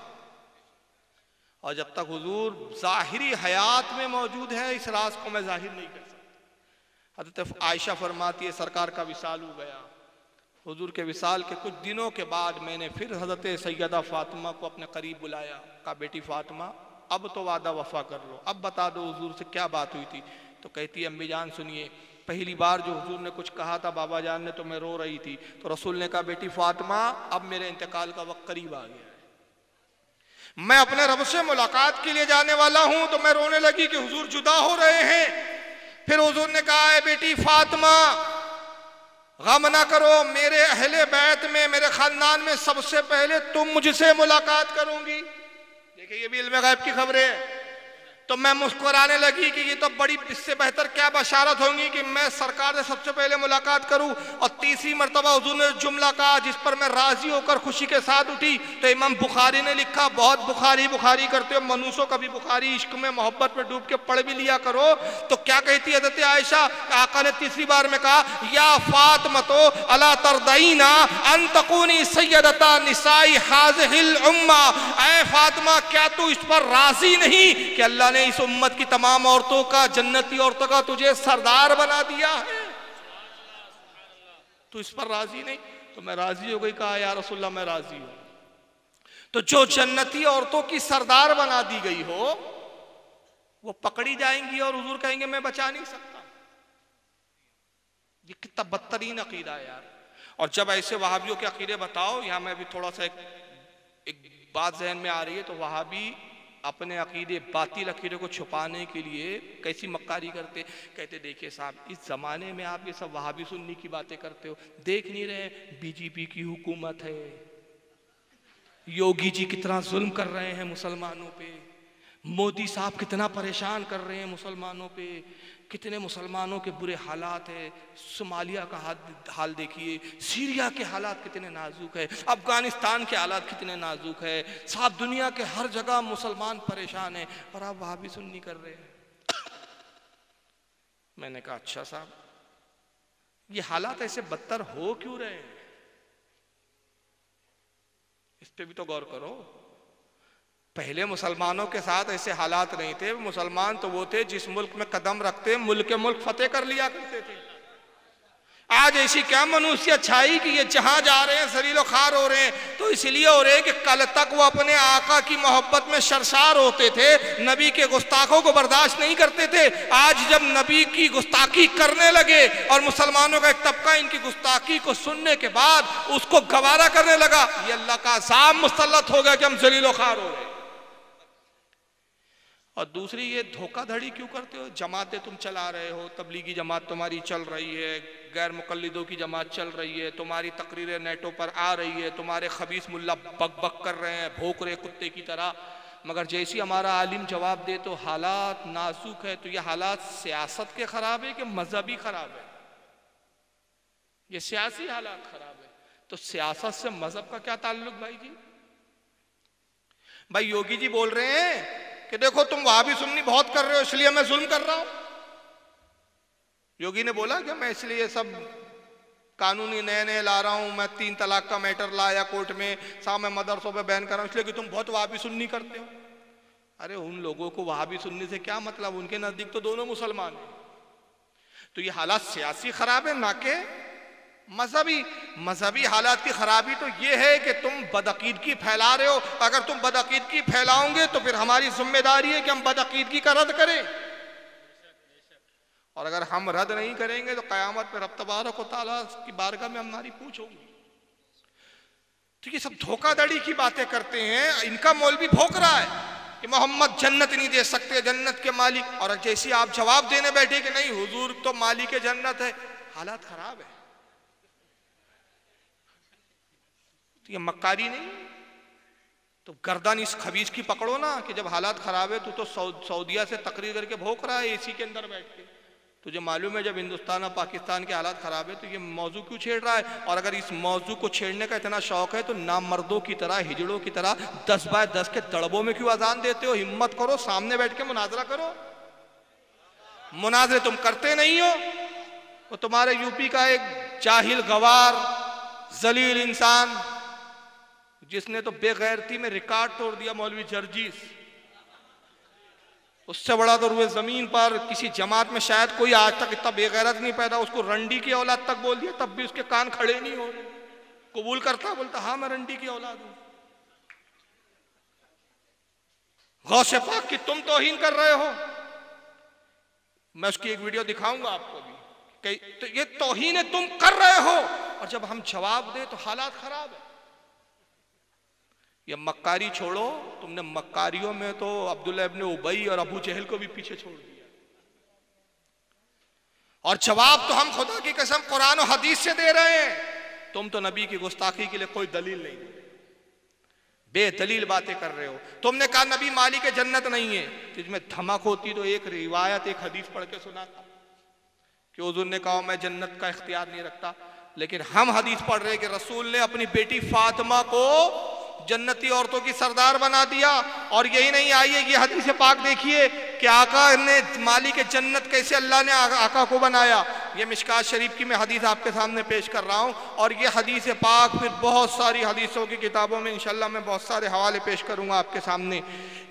S2: اور جب تک حضور ظاہری حیات میں موجود ہے اس راز کو میں ظاہر نہیں کر سکتا۔ حضرت عائشہ فرماتی ہے سرکار کا وصال ہو گیا، حضور کے وصال کے کچھ دنوں کے بعد میں نے پھر حضرت سیدہ فاطمہ کو اپنے قریب بلایا، کہا بیٹی فاطمہ اب تو وعدہ وفا کر لو، اب بتا دو حضور سے کیا بات ہوئی تھی۔ تو کہتی ہے امی جان سنیے، پہلی بار جو حضور نے کچھ کہا تھا بابا جان نے تو میں رو رہی تھی، تو رسول نے کہا بیٹی فاطمہ اب میرے انتقال کا وقت قریب آ گیا ہے، میں اپنے رب سے ملاقات کے لیے جانے والا ہوں، تو میں رونے لگی کہ حضور جدا ہو رہے ہیں۔ پھر حضور نے کہا اے بیٹی فاطمہ غم نہ کرو، میرے اہل بیت میں میرے خاندان میں سب سے پہلے تم مجھ سے ملاقات کروں گی۔ دیکھیں یہ بھی علم غیب کی خبریں ہیں۔ تو میں مسکرانے لگی کہ یہ تو بڑی اس سے بہتر کیا بشارت ہوگی کہ میں سرکار سے سب سے پہلے ملاقات کروں۔ اور تیسری مرتبہ حضور نے جملہ کہا جس پر میں راضی ہو کر خوشی کے ساتھ اٹھی، تو امام بخاری نے لکھا، بہت بخاری کرتے ہو منوسوں کا بھی بخاری، عشق میں محبت میں ڈوب کے پڑھ بھی لیا کرو۔ تو کیا کہتی حضرت عائشہ، آقا نے تیسری بار میں کہا یا فاطمہ الا ترضین ان تکونی سیدتا نساء هذه الامہ، اے فاطمہ کیا تو اس پر راضی نہیں کہ اللہ نے اس امت کی تمام عورتوں کا، جنتی عورتوں کا تجھے سردار بنا دیا ہے، تو اس پر راضی نہیں؟ تو میں راضی ہو گئی، کہا یا رسول اللہ میں راضی ہوں۔ تو جو جنتی عورتوں کی سردار بنا دی گئی ہو وہ پکڑی جائیں گی اور حضور کہیں گے میں بچا نہیں سکتا، یہ کتنا بدترین عقیدہ ہے یار۔ اور جب ایسے وہابیوں کے عقیدے بتاؤ، یہاں میں ابھی تھوڑا سا ایک بات ذہن میں آ رہی ہے، تو وہابی اپنے عقیدے باطل عقیدے کو چھپانے کے لیے کیسی مکاری کرتے، کہتے دیکھیں صاحب اس زمانے میں آپ یہ سب وہابی سنی کی باتیں کرتے ہو، دیکھ نہیں رہے بی جے پی کی حکومت ہے، یوگی جی کتنا ظلم کر رہے ہیں مسلمانوں پہ، مودی صاحب کتنا پریشان کر رہے ہیں مسلمانوں پہ، کتنے مسلمانوں کے برے حالات ہیں، صومالیہ کا حال دیکھیے، سیریا کے حالات کتنے نازک ہے، افغانستان کے حالات کتنے نازک ہے، صاحب دنیا کے ہر جگہ مسلمان پریشان ہیں، اور آپ وہاں بھی سنی کر رہے ہیں۔ میں نے کہا اچھا صاحب یہ حالات ایسے بدتر ہو کیوں رہے ہیں، اس پہ بھی تو غور کرو۔ پہلے مسلمانوں کے ساتھ ایسے حالات نہیں تھے، مسلمان تو وہ تھے جس ملک میں قدم رکھتے ملک فتح کر لیا کرتے تھے۔ آج ایسی کیا منوسیت چھائی کہ یہ جہاں جا رہے ہیں ذلیل و خوار ہو رہے ہیں، تو اس لیے ہو رہے ہیں کہ کل تک وہ اپنے آقا کی محبت میں سرشار ہوتے تھے، نبی کے گستاخوں کو برداشت نہیں کرتے تھے، آج جب نبی کی گستاخی کرنے لگے اور مسلمانوں کا ایک طبقہ ان کی گستاخی کو سننے کے بعد اس کو گوارا کرنے لگا، یہ اللہ کا عذاب مسلط ہو گیا کہ ہم ذلیل و خوار ہو رہے ہیں۔ اور دوسری یہ دھوکہ دھڑی کیوں کرتے ہو؟ جماعتیں تم چلا رہے ہو، تبلیغی جماعت تمہاری چل رہی ہے، غیر مقلدوں کی جماعت چل رہی ہے، تمہاری تقریریں نیٹوں پر آ رہی ہے، تمہارے خبیث ملا بک بک کر رہے ہیں بھونک رہے کتے کی طرح، مگر جیسی ہمارا عالم جواب دے تو حالات نازک ہے. تو یہ حالات سیاست کے خراب ہے کہ مذہبی خراب ہے؟ یہ سیاسی حالات خراب ہے. تو سیاست سے مذہب کا کیا تعلق بھائی جی؟ بھائی یوگی جی بول رہے ہیں کہ دیکھو تم وہاں بھی سنی بہت کر رہے ہو اس لیے میں ظلم کر رہا ہوں. یوگی نے بولا کہ میں اس لیے سب قانونی نئے نئے لا رہا ہوں، میں 3 طلاق کا میٹر لایا کورٹ میں، صاحب میں مدرسوں پہ بین کر رہا ہوں اس لیے کہ تم بہت وہاں بھی سنی کرتے ہو. ارے ان لوگوں کو وہاں بھی سننے سے کیا مطلب؟ ان کے نزدیک تو دونوں مسلمان ہیں. تو یہ حالات سیاسی خراب ہے نہ کہ مذہبی حالات کی خرابی تو یہ ہے کہ تم بدعقیدگی پھیلا رہے ہو. اگر تم بدعقیدگی پھیلاؤ گے تو پھر ہماری ذمہ داری ہے کہ ہم بدعقیدگی کا رد کریں، اور اگر ہم رد نہیں کریں گے تو قیامت پہ رب تبارک و تعالیٰ کی بارگاہ میں ہماری پوچھ ہوگی. تو یہ سب دھوکہ دڑی کی باتیں کرتے ہیں. ان کا مولوی بھوک رہا ہے کہ محمد جنت نہیں دے سکتے، جنت کے مالک، اور جیسی آپ جواب دینے بیٹھے کہ نہیں حضور تو مالک جنت ہے. حالات خراب ہے. یہ مکاری نہیں تو گردن اس خبیث کی پکڑو نا کہ جب حالات خراب ہے تو سعودیہ سے تقریر کر کے بھوک رہا ہے اسی کے اندر بیٹھ کے. تجھے معلوم ہے جب ہندوستان اور پاکستان کے حالات خراب ہے تو یہ موضوع کیوں چھیڑ رہا ہے؟ اور اگر اس موضوع کو چھیڑنے کا اتنا شوق ہے تو نامردوں کی طرح ہجڑوں کی طرح 10x10 کے دڑبوں میں کیوں اذان دیتے ہو؟ ہمت کرو سامنے بیٹھ کے مناظرہ کرو. مناظرے تم کرتے نہیں ہو. وہ تمہارے یو پی کا ایک جاہل گوار ذلیل انسان جس نے تو بے غیرتی میں ریکارڈ توڑ دیا، مولوی جرجیس، اس سے بڑا تو روئے زمین پر کسی جماعت میں شاید کوئی آج تک اتنا بے غیرت نہیں پیدا. اس کو رنڈی کی اولاد تک بول دیا تب بھی اس کے کان کھڑے نہیں ہو رہے. قبول کرتا، بولتا ہاں میں رنڈی کی اولاد ہوں. غوث پاک کی تم توہین کر رہے ہو. میں اس کی ایک ویڈیو دکھاؤں گا آپ کو بھی کہ یہ توہین تم کر رہے ہو، اور جب ہم جواب دیں تو حالات خراب ہے. یہ مکاری چھوڑو. تم نے مکاریوں میں تو عبداللہ ابن ابی اور ابو جہل کو بھی پیچھے چھوڑ دیا، اور جواب تو ہم خدا کی قسم قرآن و حدیث سے دے رہے ہیں. تم تو نبی کی گستاخی کے لیے کوئی دلیل نہیں دے، بے دلیل باتیں کر رہے ہو. تم نے کہا نبی مالک جنت نہیں ہے، تجھ میں دھمک ہوتی تو ایک روایت ایک حدیث پڑھ کے سناتا کہ حضور نے کہا میں جنت کا اختیار نہیں رکھتا. لیکن ہم حدیث پڑھ رہے کہ رسول نے اپنی بیٹی فاطمہ کو جنتی عورتوں کی سردار بنا دیا. اور یہی نہیں، آئیے یہ حدیث پاک دیکھیے کہ آقا نے مالک جنت کیسے اللہ نے آقا کو بنایا. یہ مشکات شریف کی میں حدیث آپ کے سامنے پیش کر رہا ہوں، اور یہ حدیث پاک پھر بہت ساری حدیثوں کی کتابوں میں انشاءاللہ میں بہت سارے حوالے پیش کروں گا آپ کے سامنے.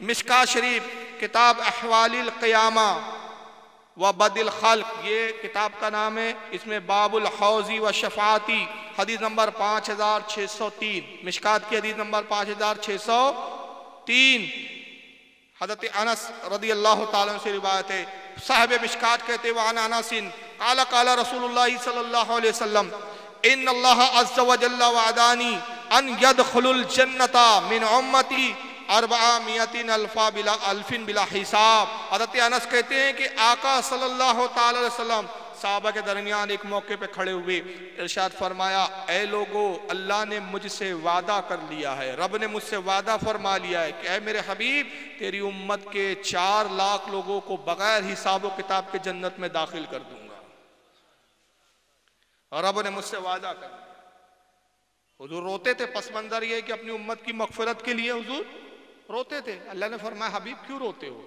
S2: مشکات شریف کتاب احوال القیامہ و بد الخلق، یہ کتاب کا نام ہے. اس میں باب الحوضی و شفاعتی، حدیث نمبر 5603، مشکات کی حدیث نمبر 5603. حضرت انس رضی اللہ تعالیٰ عنہ سے روایت ہے. صاحب مشکات کہتے وعن انس قال قال رسول اللہ صلی اللہ علیہ وسلم ان اللہ عز وجل وعدانی ان يدخل الجنت من امتی 400,000 بلا حساب. حضرت انس کہتے ہیں کہ آقا صلی اللہ تعالی وسلم صحابہ کے درمیان ایک موقع پہ کھڑے ہوئے، ارشاد فرمایا اے لوگو اللہ نے مجھ سے وعدہ کر لیا ہے، رب نے مجھ سے وعدہ فرما لیا ہے کہ اے میرے حبیب تیری امت کے 4 لاکھ لوگوں کو بغیر حساب و کتاب کے جنت میں داخل کر دوں گا. اور رب نے مجھ سے وعدہ کر لیا. حضور روتے تھے، پس منظر یہ کہ اپنی امت کی مغفرت کے لیے حضور روتے تھے. اللہ نے فرمایا حبیب کیوں روتے ہو؟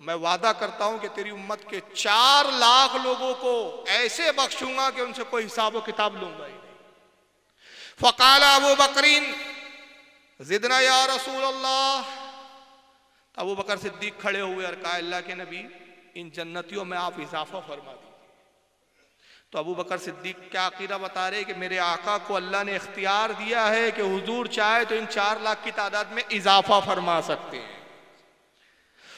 S2: میں وعدہ کرتا ہوں کہ تیری امت کے 4 لاکھ لوگوں کو ایسے بخشوں گا کہ ان سے کوئی حساب و کتاب لوں گا ہی نہیں. فقال ابو بکرین زدنا یا رسول اللہ. ابو بکر صدیق کھڑے ہوئے اور کہا اللہ کے نبی ان جنتیوں میں آپ اضافہ فرما دیجیے. تو ابو بکر صدیق کیا عقیدہ بتا رہے کہ میرے آقا کو اللہ نے اختیار دیا ہے کہ حضور چاہے تو ان 4 لاکھ کی تعداد میں اضافہ فرما سکتے ہیں.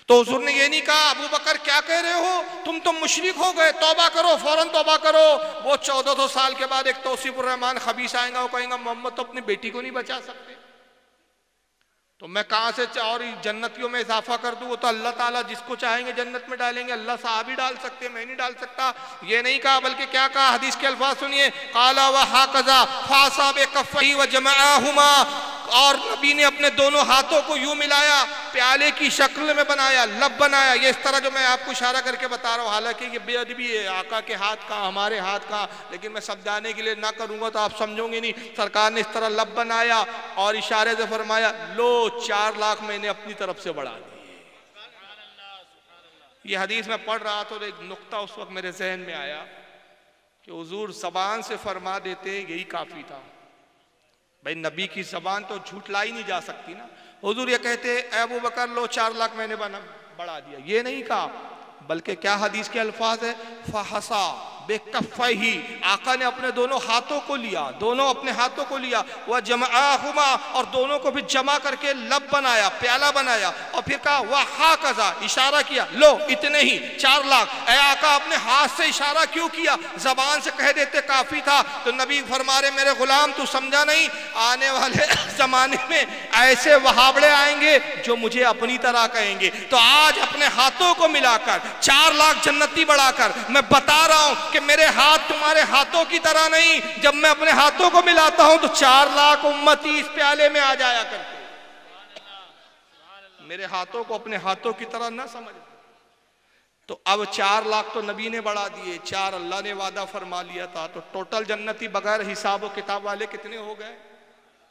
S2: تو حضور نے یہ نہیں کہا ابو بکر کیا کہہ رہے ہو، تم تو مشرک ہو گئے، توبہ کرو، فوراً توبہ کرو. وہ 1400 سال کے بعد ایک توصیف الرحمان خبیث آئیں گا، وہ کہیں گا محمد تو اپنی بیٹی کو نہیں بچا سکتے. تو میں کہاں سے اور جنتیوں میں اضافہ کر دوں؟ وہ تو اللہ تعالیٰ جس کو چاہیں گے جنت میں ڈالیں گے، اللہ صحابی ڈال سکتے ہیں، میں نہیں ڈال سکتا۔ یہ نہیں کہا، بلکہ کیا کہا؟ حدیث کے الفاظ سنیے، قال وہکذا فاصا بکفیہ وجمعہما، اور نبی نے اپنے دونوں ہاتھوں کو یوں ملایا، پیالے کی شکل میں بنایا، لب بنایا۔ یہ اس طرح جو میں آپ کو اشارہ کر کے بتا رہا ہوں، حالانکہ یہ بے ادبی ہے، آقا کے ہاتھ کا ہمارے ہاتھ کا، لیکن میں سمجھانے کے لیے نہ کروں گا تو آپ سمجھو گے نہیں۔ سرکار نے اس طرح لب بنایا اور اشارے سے فرمایا، لو 4 لاکھ میں نے اپنی طرف سے بڑھا دی۔ یہ حدیث میں پڑھ رہا تو ایک نقطہ اس وقت میرے ذہن میں آیا کہ حضور زبان سے فرما دیتے یہی کافی تھا۔ بھائی نبی کی زبان تو جھوٹلائی نہیں جا سکتی نا۔ حضور یہ کہتے اے ابو بکر لو 4 لاکھ میں نے بڑھا دیا، یہ نہیں کہا، بلکہ کیا حدیث کے الفاظ ہے؟ فحسا بکفیہ، آقا نے اپنے دونوں ہاتھوں کو لیا، دونوں اپنے ہاتھوں کو لیا، وجمعہما، اور دونوں کو بھی جمع کر کے لب بنایا، پیالہ بنایا، اور پھر کہا وہکذا، اشارہ کیا، لو اتنے ہی 4 لاکھ۔ اے آقا اپنے ہاتھ سے اشارہ کیوں کیا؟ زبان سے کہہ دیتے کافی تھا۔ تو نبی فرما رہے میرے غلام تو سمجھا نہیں، آنے والے زمانے میں ایسے وہابڑے آئیں گے جو مجھے اپنی طرح کہیں گے۔ تو آج اپنے ہاتھوں کو ملا کر 4 لاکھ جنتی بڑھا کر میں بتا رہا ہوں کہ میرے ہاتھ تمہارے ہاتھوں کی طرح نہیں، جب میں اپنے ہاتھوں کو ملاتا ہوں تو 4 لاکھ امتی اس پیالے میں آ جایا کرتے۔ میرے ہاتھوں کو اپنے ہاتھوں کی طرح نہ سمجھ۔ تو اب 4 لاکھ تو نبی نے بڑھا دیے، 4 اللہ نے وعدہ فرما لیا تھا، تو ٹوٹل جنتی بغیر حساب و کتاب والے کتنے ہو گئے؟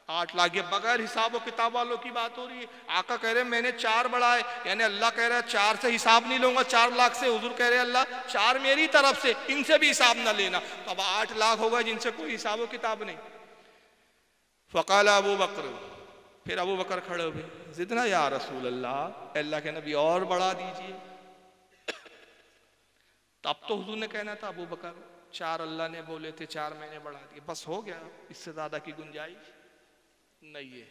S2: 8 لاکھ۔ یہ بغیر حساب و کتاب والوں کی بات ہو رہی ہے۔ آقا کہہ رہے میں نے 4 بڑھائے، یعنی اللہ کہہ رہا ہے 4 سے حساب نہیں لوں گا، 4 لاکھ سے۔ حضور کہہ رہے اللہ 4 میری طرف سے، ان سے بھی حساب نہ لینا۔ تو اب 8 لاکھ ہوگا جن سے کوئی حساب و کتاب نہیں۔ فقال ابو بکر، پھر ابو بکر کھڑے ہوئے، زدنا یا رسول اللہ، اللہ کے نبی اور بڑھا دیجئے۔ تو اب تو حضور نے کہنا تھا ابو بکر 4 اللہ نے بولے تھے، 4 میں نے بڑھا دیے، بس ہو گیا، اس سے زیادہ کی گنجائش نہیں ہے۔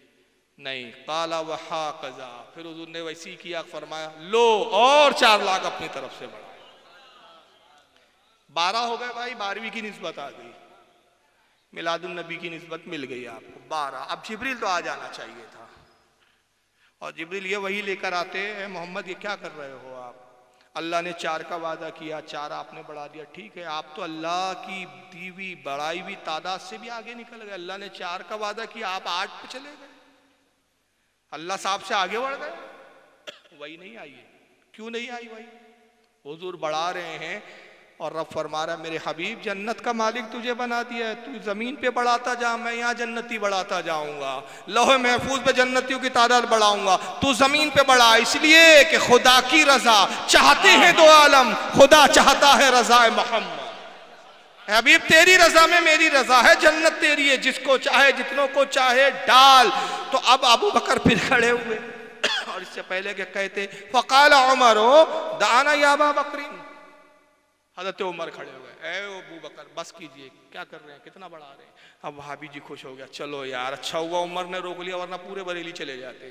S2: نہیں، قال وہکذا، پھر حضور نے ویسی کیا، فرمایا لو اور 4 لاکھ اپنی طرف سے بڑھا۔ 12 ہو گئے بھائی، 12ویں کی نسبت آ گئی، میلاد النبی کی نسبت مل گئی آپ کو 12۔ اب جبریل تو آ جانا چاہیے تھا، اور جبریل یہ وہی لے کر آتے، اے محمد یہ کیا کر رہے ہو آپ؟ اللہ نے 4 کا وعدہ کیا، 4 آپ نے بڑھا دیا۔ ٹھیک ہے، آپ تو اللہ کی دی ہوئی بڑھائی ہوئی تعداد سے بھی آگے نکل گئے۔ اللہ نے 4 کا وعدہ کیا، آپ 8 پہ چلے گئے، اللہ صاحب سے آگے بڑھ گئے۔ وہی نہیں آئی ہے، کیوں نہیں آئی وہی؟ حضور بڑھا رہے ہیں، اور رب فرما رہا ہے میرے حبیب جنت کا مالک تجھے بنا دیا ہے، تو زمین پہ بڑھاتا جا، میں یہاں جنتی بڑھاتا جاؤں گا، لوح محفوظ پہ جنتیوں کی تعداد بڑھاؤں گا، تو زمین پہ بڑھا، اس لیے کہ خدا کی رضا چاہتے ہیں 2 عالم، خدا چاہتا ہے رضا محمد۔ حبیب تیری رضا میں میری رضا ہے، جنت تیری ہے، جس کو چاہے جتنوں کو چاہے ڈال۔ تو اب ابو بکر پھر کھڑے ہوئے، اور اس سے پہلے کہ کہتے فقال عمر دعنا یا ابا بکرین، حضرت عمر کھڑے ہوئے، اے ابو بکر بس کیجئے، کیا کر رہے ہیں، کتنا بڑھا رہے ہیں؟ اب وہابی جی خوش ہو گیا، چلو یار اچھا ہوا عمر نے روک لیا، ورنہ پورے بریلی چلے جاتے،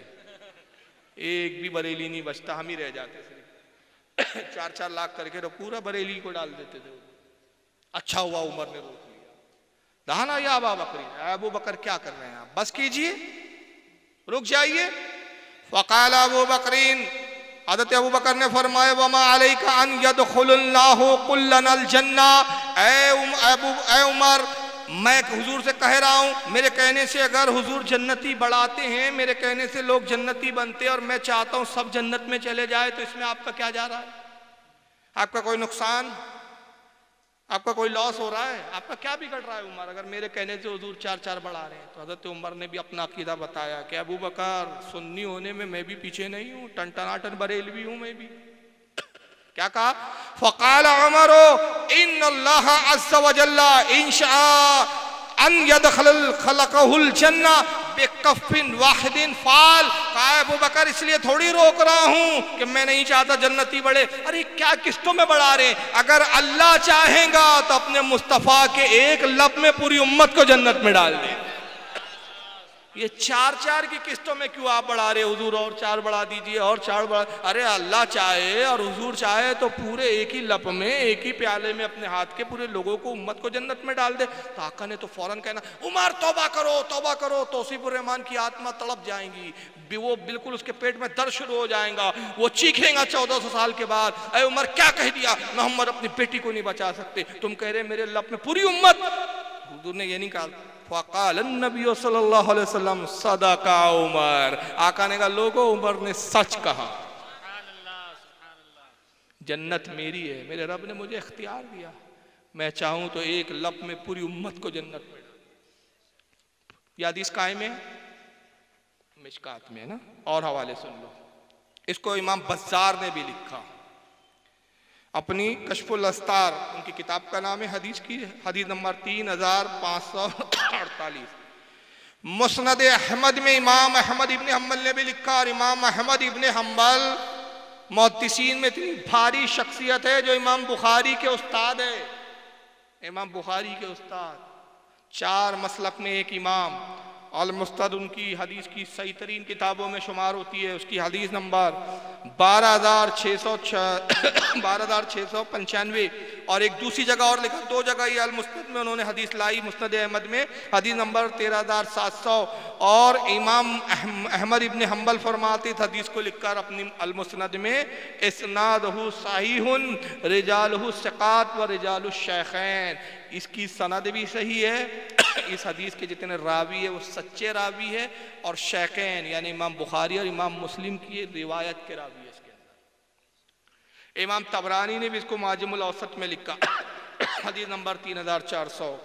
S2: ایک بھی بریلی نہیں بچتا، ہم ہی رہ جاتے صرف 4-4 لاکھ کر کے تو پورا بریلی کو ڈال دیتے تھے۔ اچھا ہوا عمر نے روک لیا۔ دہنا یا ابا بکرین، اے ابو بکر کیا کر رہے ہیں آپ، بس کیجئے، رک جائیے۔ فقال ابو بکرین، حضرت ابو بکر نے فرمایا وما علیک ان یدخل اللہ کلنا الجنہ، اے عمر میں حضور سے کہہ رہا ہوں، میرے کہنے سے اگر حضور جنتی بڑھاتے ہیں، میرے کہنے سے لوگ جنتی بنتے، اور میں چاہتا ہوں سب جنت میں چلے جائے، تو اس میں آپ کا کیا جا رہا ہے؟ آپ کا کوئی نقصان، آپ کا کوئی لاس ہو رہا ہے؟ آپ کا کیا بگڑ رہا ہے عمر، اگر میرے کہنے سے حضور 4 بڑھا رہے ہیں؟ تو حضرت عمر نے بھی اپنا عقیدہ بتایا کہ ابو بکر سنی ہونے میں میں بھی پیچھے نہیں ہوں، ٹنٹناٹن بریلوی ہوں میں بھی۔ کیا کہا؟ فقال عمر ان اللہ عز وجل ان شاء ان يدخل خلقہ الجنہ بکف واحد فعل، کہا ابو بکر اس لیے تھوڑی روک رہا ہوں کہ میں نہیں چاہتا جنتی بڑھے، ارے کیا قسطوں میں بڑھا رہے ہیں، اگر اللہ چاہیں گا تو اپنے مصطفیٰ کے ایک لب میں پوری امت کو جنت میں ڈال دے۔ یہ 4 کی قسطوں میں کیوں آپ بڑھا رہے حضور؟ اور 4 بڑھا دیجئے، اور 4 بڑھا۔ ارے اللہ چاہے اور حضور چاہے تو پورے ایک ہی لپ میں، ایک ہی پیالے میں اپنے ہاتھ کے پورے لوگوں کو، امت کو جنت میں ڈال دے۔ تو آقا نے تو فوراً کہنا عمر توبہ کرو، توبہ کرو۔ توصیف الرحمان کی آتما تڑپ جائیں گی، وہ بالکل اس کے پیٹ میں درد شروع ہو جائیں گا، وہ چیخیں گا 1400 سال کے بعد، اے عمر کیا کہہ دیا؟ محمد اپنی بیٹی کو نہیں بچا سکتے، تم کہہ رہے میرے لپ میں پوری امت۔ حضور نے یہ نہیں کہا فقال النبی صلی اللہ علیہ وسلم صدق عمر، آقا نے کہا لوگوں عمر نے سچ کہا، جنت میری ہے، میرے رب نے مجھے اختیار دیا، میں چاہوں تو ایک لپ میں پوری امت کو جنت میں ڈال۔ یہ حدیث قائم ہے مشکات میں نا، اور حوالے سن لو۔ اس کو امام بزار نے بھی لکھا اپنی کشف الاستار، ان کی کتاب کا نام ہے، حدیث کی حدیث نمبر 3548۔ مسند احمد میں امام احمد ابن حنبل نے بھی لکھا، اور امام احمد ابن حنبل محدثین میں اتنی بھاری شخصیت ہے جو امام بخاری کے استاد ہے، امام بخاری کے استاد، 4 مسلک میں ایک امام۔ المستد ان کی حدیث کی صحیح ترین کتابوں میں شمار ہوتی ہے، اس کی حدیث نمبر 12695، اور ایک دوسری جگہ اور لکھا، 2 جگہ یہ المستد میں انہوں نے حدیث لائی، مسند احمد میں حدیث نمبر 13700، اور امام احمد ابن حنبل فرماتے تھے حدیث کو لکھ کر اپنی المسند میں اسنادہ صحیح رجالہ ثقات و رجال الشیخین، اس کی سند بھی صحیح ہے، اس حدیث کے جتنے راوی ہے وہ سچے راوی ہے، اور شیخین یعنی امام بخاری اور امام مسلم کی روایت کے راوی ہے اس کے اندر۔ امام طبرانی نے بھی اس کو معجم الاوسط میں لکھا، حدیث نمبر 3400۔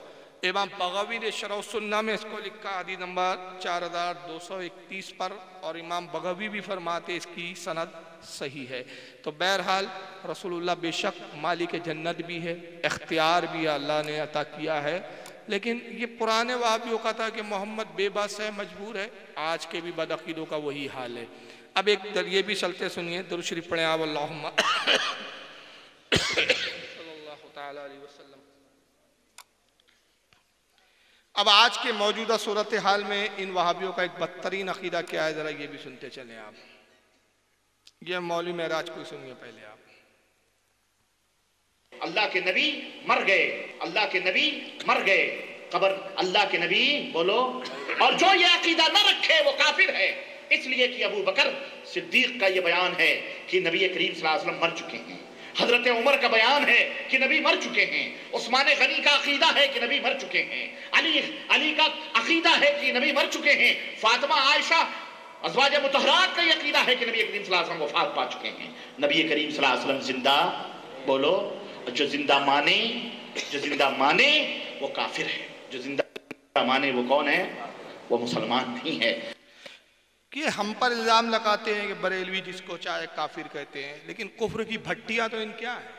S2: امام بغوی نے شرح السنہ میں اس کو لکھا حدیث نمبر 4231 پر، اور امام بغوی بھی فرماتے اس کی سند صحیح ہے۔ تو بہرحال رسول اللہ بے شک مالک جنت بھی ہے، اختیار بھی اللہ نے عطا کیا ہے، لیکن یہ پرانے وہابیوں کا تھا کہ محمد بے بس ہے، مجبور ہے، آج کے بھی بدعقیدوں کا وہی حال ہے۔ اب ایک یہ بھی چلتے سنیے، درود شریف پڑھیں آپ اللہم صلی اللہ تعالیٰ علیہ وسلم۔ اب آج کے موجودہ صورتحال میں ان وہابیوں کا ایک بدترین عقیدہ کیا ہے، ذرا یہ بھی سنتے چلیں آپ۔ یہ مولوی معراج کو سنیے پہلے آپ۔
S4: اللہ کے نبی مر گئے، اللہ کے نبی مر گئے، قبر اللہ کے نبی بولو، اور جو یہ عقیدہ نہ رکھے وہ کافر ہے، اس لیے کہ ابو بکر صدیق کا یہ بیان ہے کہ نبی کریم صلی اللہ علیہ وسلم مر چکے ہیں، حضرت عمر کا بیان ہے کہ نبی مر چکے ہیں، عثمان غنی کا عقیدہ ہے کہ نبی مر چکے ہیں، علی کا عقیدہ ہے کہ نبی مر چکے ہیں، فاطمہ عائشہ ازواج مطہرات کا یہ عقیدہ ہے کہ نبی کریم صلی اللہ علیہ وسلم وفات پا چکے ہیں، نبی کریم صلی اللہ علیہ وسلم زندہ بولو، جو زندہ مانے وہ کافر ہے، جو زندہ مانے وہ کون ہے؟ وہ مسلمان نہیں ہے۔
S2: کہ ہم پر الزام لگاتے ہیں کہ بریلوی جس کو چاہے کافر کہتے ہیں، لیکن کفر کی بھٹیاں تو ان کیا ہیں،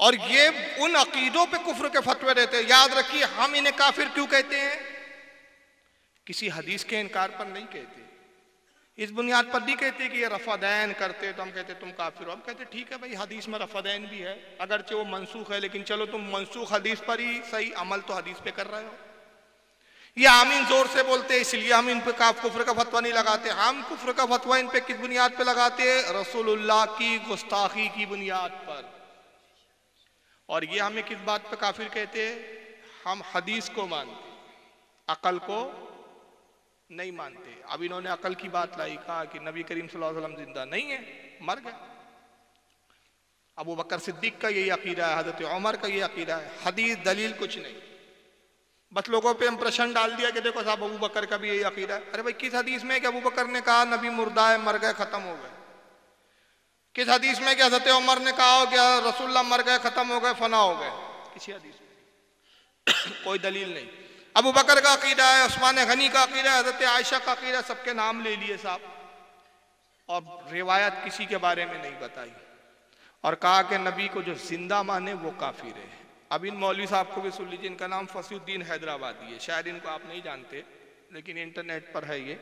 S2: اور یہ ان عقیدوں پہ کفر کے فتوے دیتے ہیں۔ یاد رکھیے ہم انہیں کافر کیوں کہتے ہیں؟ کسی حدیث کے انکار پر نہیں کہتے، اس بنیاد پر نہیں کہتے کہ یہ رفع دین کرتے تو ہم کہتے تم کافر ہو، ہم کہتے ٹھیک ہے بھائی حدیث میں رفع دین بھی ہے، اگرچہ وہ منسوخ ہے، لیکن چلو تم منسوخ حدیث پر ہی صحیح، عمل تو حدیث پہ کر رہے ہو۔ یہ آمین زور سے بولتے اس لیے ہم ان پہ کفر کا فتویٰ نہیں لگاتے، ہم کفر کا فتویٰ ان پہ کس بنیاد پہ لگاتے؟ رسول اللہ کی گستاخی کی بنیاد پر۔ اور یہ ہمیں کس بات پہ کافر کہتے؟ ہم حدیث کو مانتے، عقل کو نہیں مانتے۔ اب انہوں نے عقل کی بات لائی، کہا کہ نبی کریم صلی اللہ علیہ وسلم زندہ نہیں ہے، مر گئے۔ ابو بکر صدیق کا یہی عقیدہ ہے، حضرت عمر کا یہ عقیدہ ہے، حدیث دلیل کچھ نہیں، بس لوگوں پہ امپریشن ڈال دیا کہ دیکھو صاحب ابو بکر کا بھی یہی عقیدہ ہے۔ ارے بھائی کس حدیث میں کہ ابو بکر نے کہا نبی مردہ ہے، مر گئے، ختم ہو گئے؟ کس حدیث میں کہ حضرت عمر نے کہا ہو کہ رسول اللہ مر گئے، ختم ہو گئے، فنا ہو گئے؟ کسی حدیث میں کوئی دلیل نہیں۔ ابو بکر کا عقیدہ ہے، عثمان غنی کا عقیدہ ہے، حضرت عائشہ کا عقیدہ، سب کے نام لے لیے صاحب، اور روایت کسی کے بارے میں نہیں بتائی، اور کہا کہ نبی کو جو زندہ مانے وہ کافر ہے۔ اب ان مولوی صاحب کو بھی سن لیجیے، ان کا نام فصیح الدین حیدرآبادی ہے، شاید ان کو آپ نہیں جانتے لیکن انٹرنیٹ پر ہے یہ،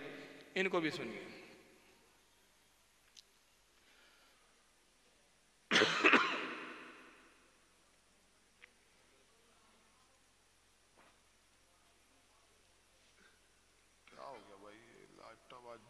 S2: ان کو بھی سنیے۔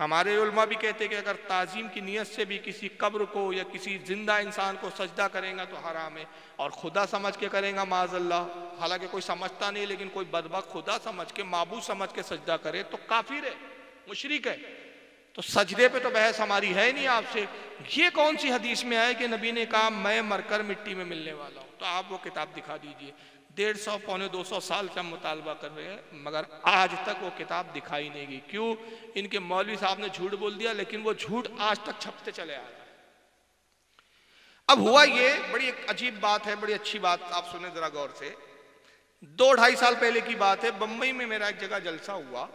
S2: ہمارے علماء بھی کہتے کہ اگر تعظیم کی نیت سے بھی کسی قبر کو یا کسی زندہ انسان کو سجدہ کریں گا تو حرام ہے، اور خدا سمجھ کے کریں گا معاذ اللہ، حالانکہ کوئی سمجھتا نہیں لیکن کوئی بدبخت خدا سمجھ کے معبود سمجھ کے سجدہ کرے تو کافر ہے، مشرک ہے۔ تو سجدے پہ تو بحث ہماری ہے نہیں آپ سے۔ یہ کون سی حدیث میں آئے کہ نبی نے کہا میں مر کر مٹی میں ملنے والا ہوں؟ تو آپ وہ کتاب دکھا دیجئے۔ 150 پونے 200 سال سے ہم مطالبہ کر رہے ہیں مگر آج تک وہ کتاب دکھائی نہیں گئی۔ کیوں؟ ان کے مولوی صاحب نے جھوٹ بول دیا، لیکن وہ جھوٹ آج تک چھپتے چلے آ رہا ہے۔ اب ہوا یہ بڑی ایک عجیب بات ہے، بڑی اچھی بات، آپ سنیں ذرا غور سے۔ 2-2.5 سال پہلے کی بات ہے، بمبئی میں میرا ایک جگہ جلسہ ہوا،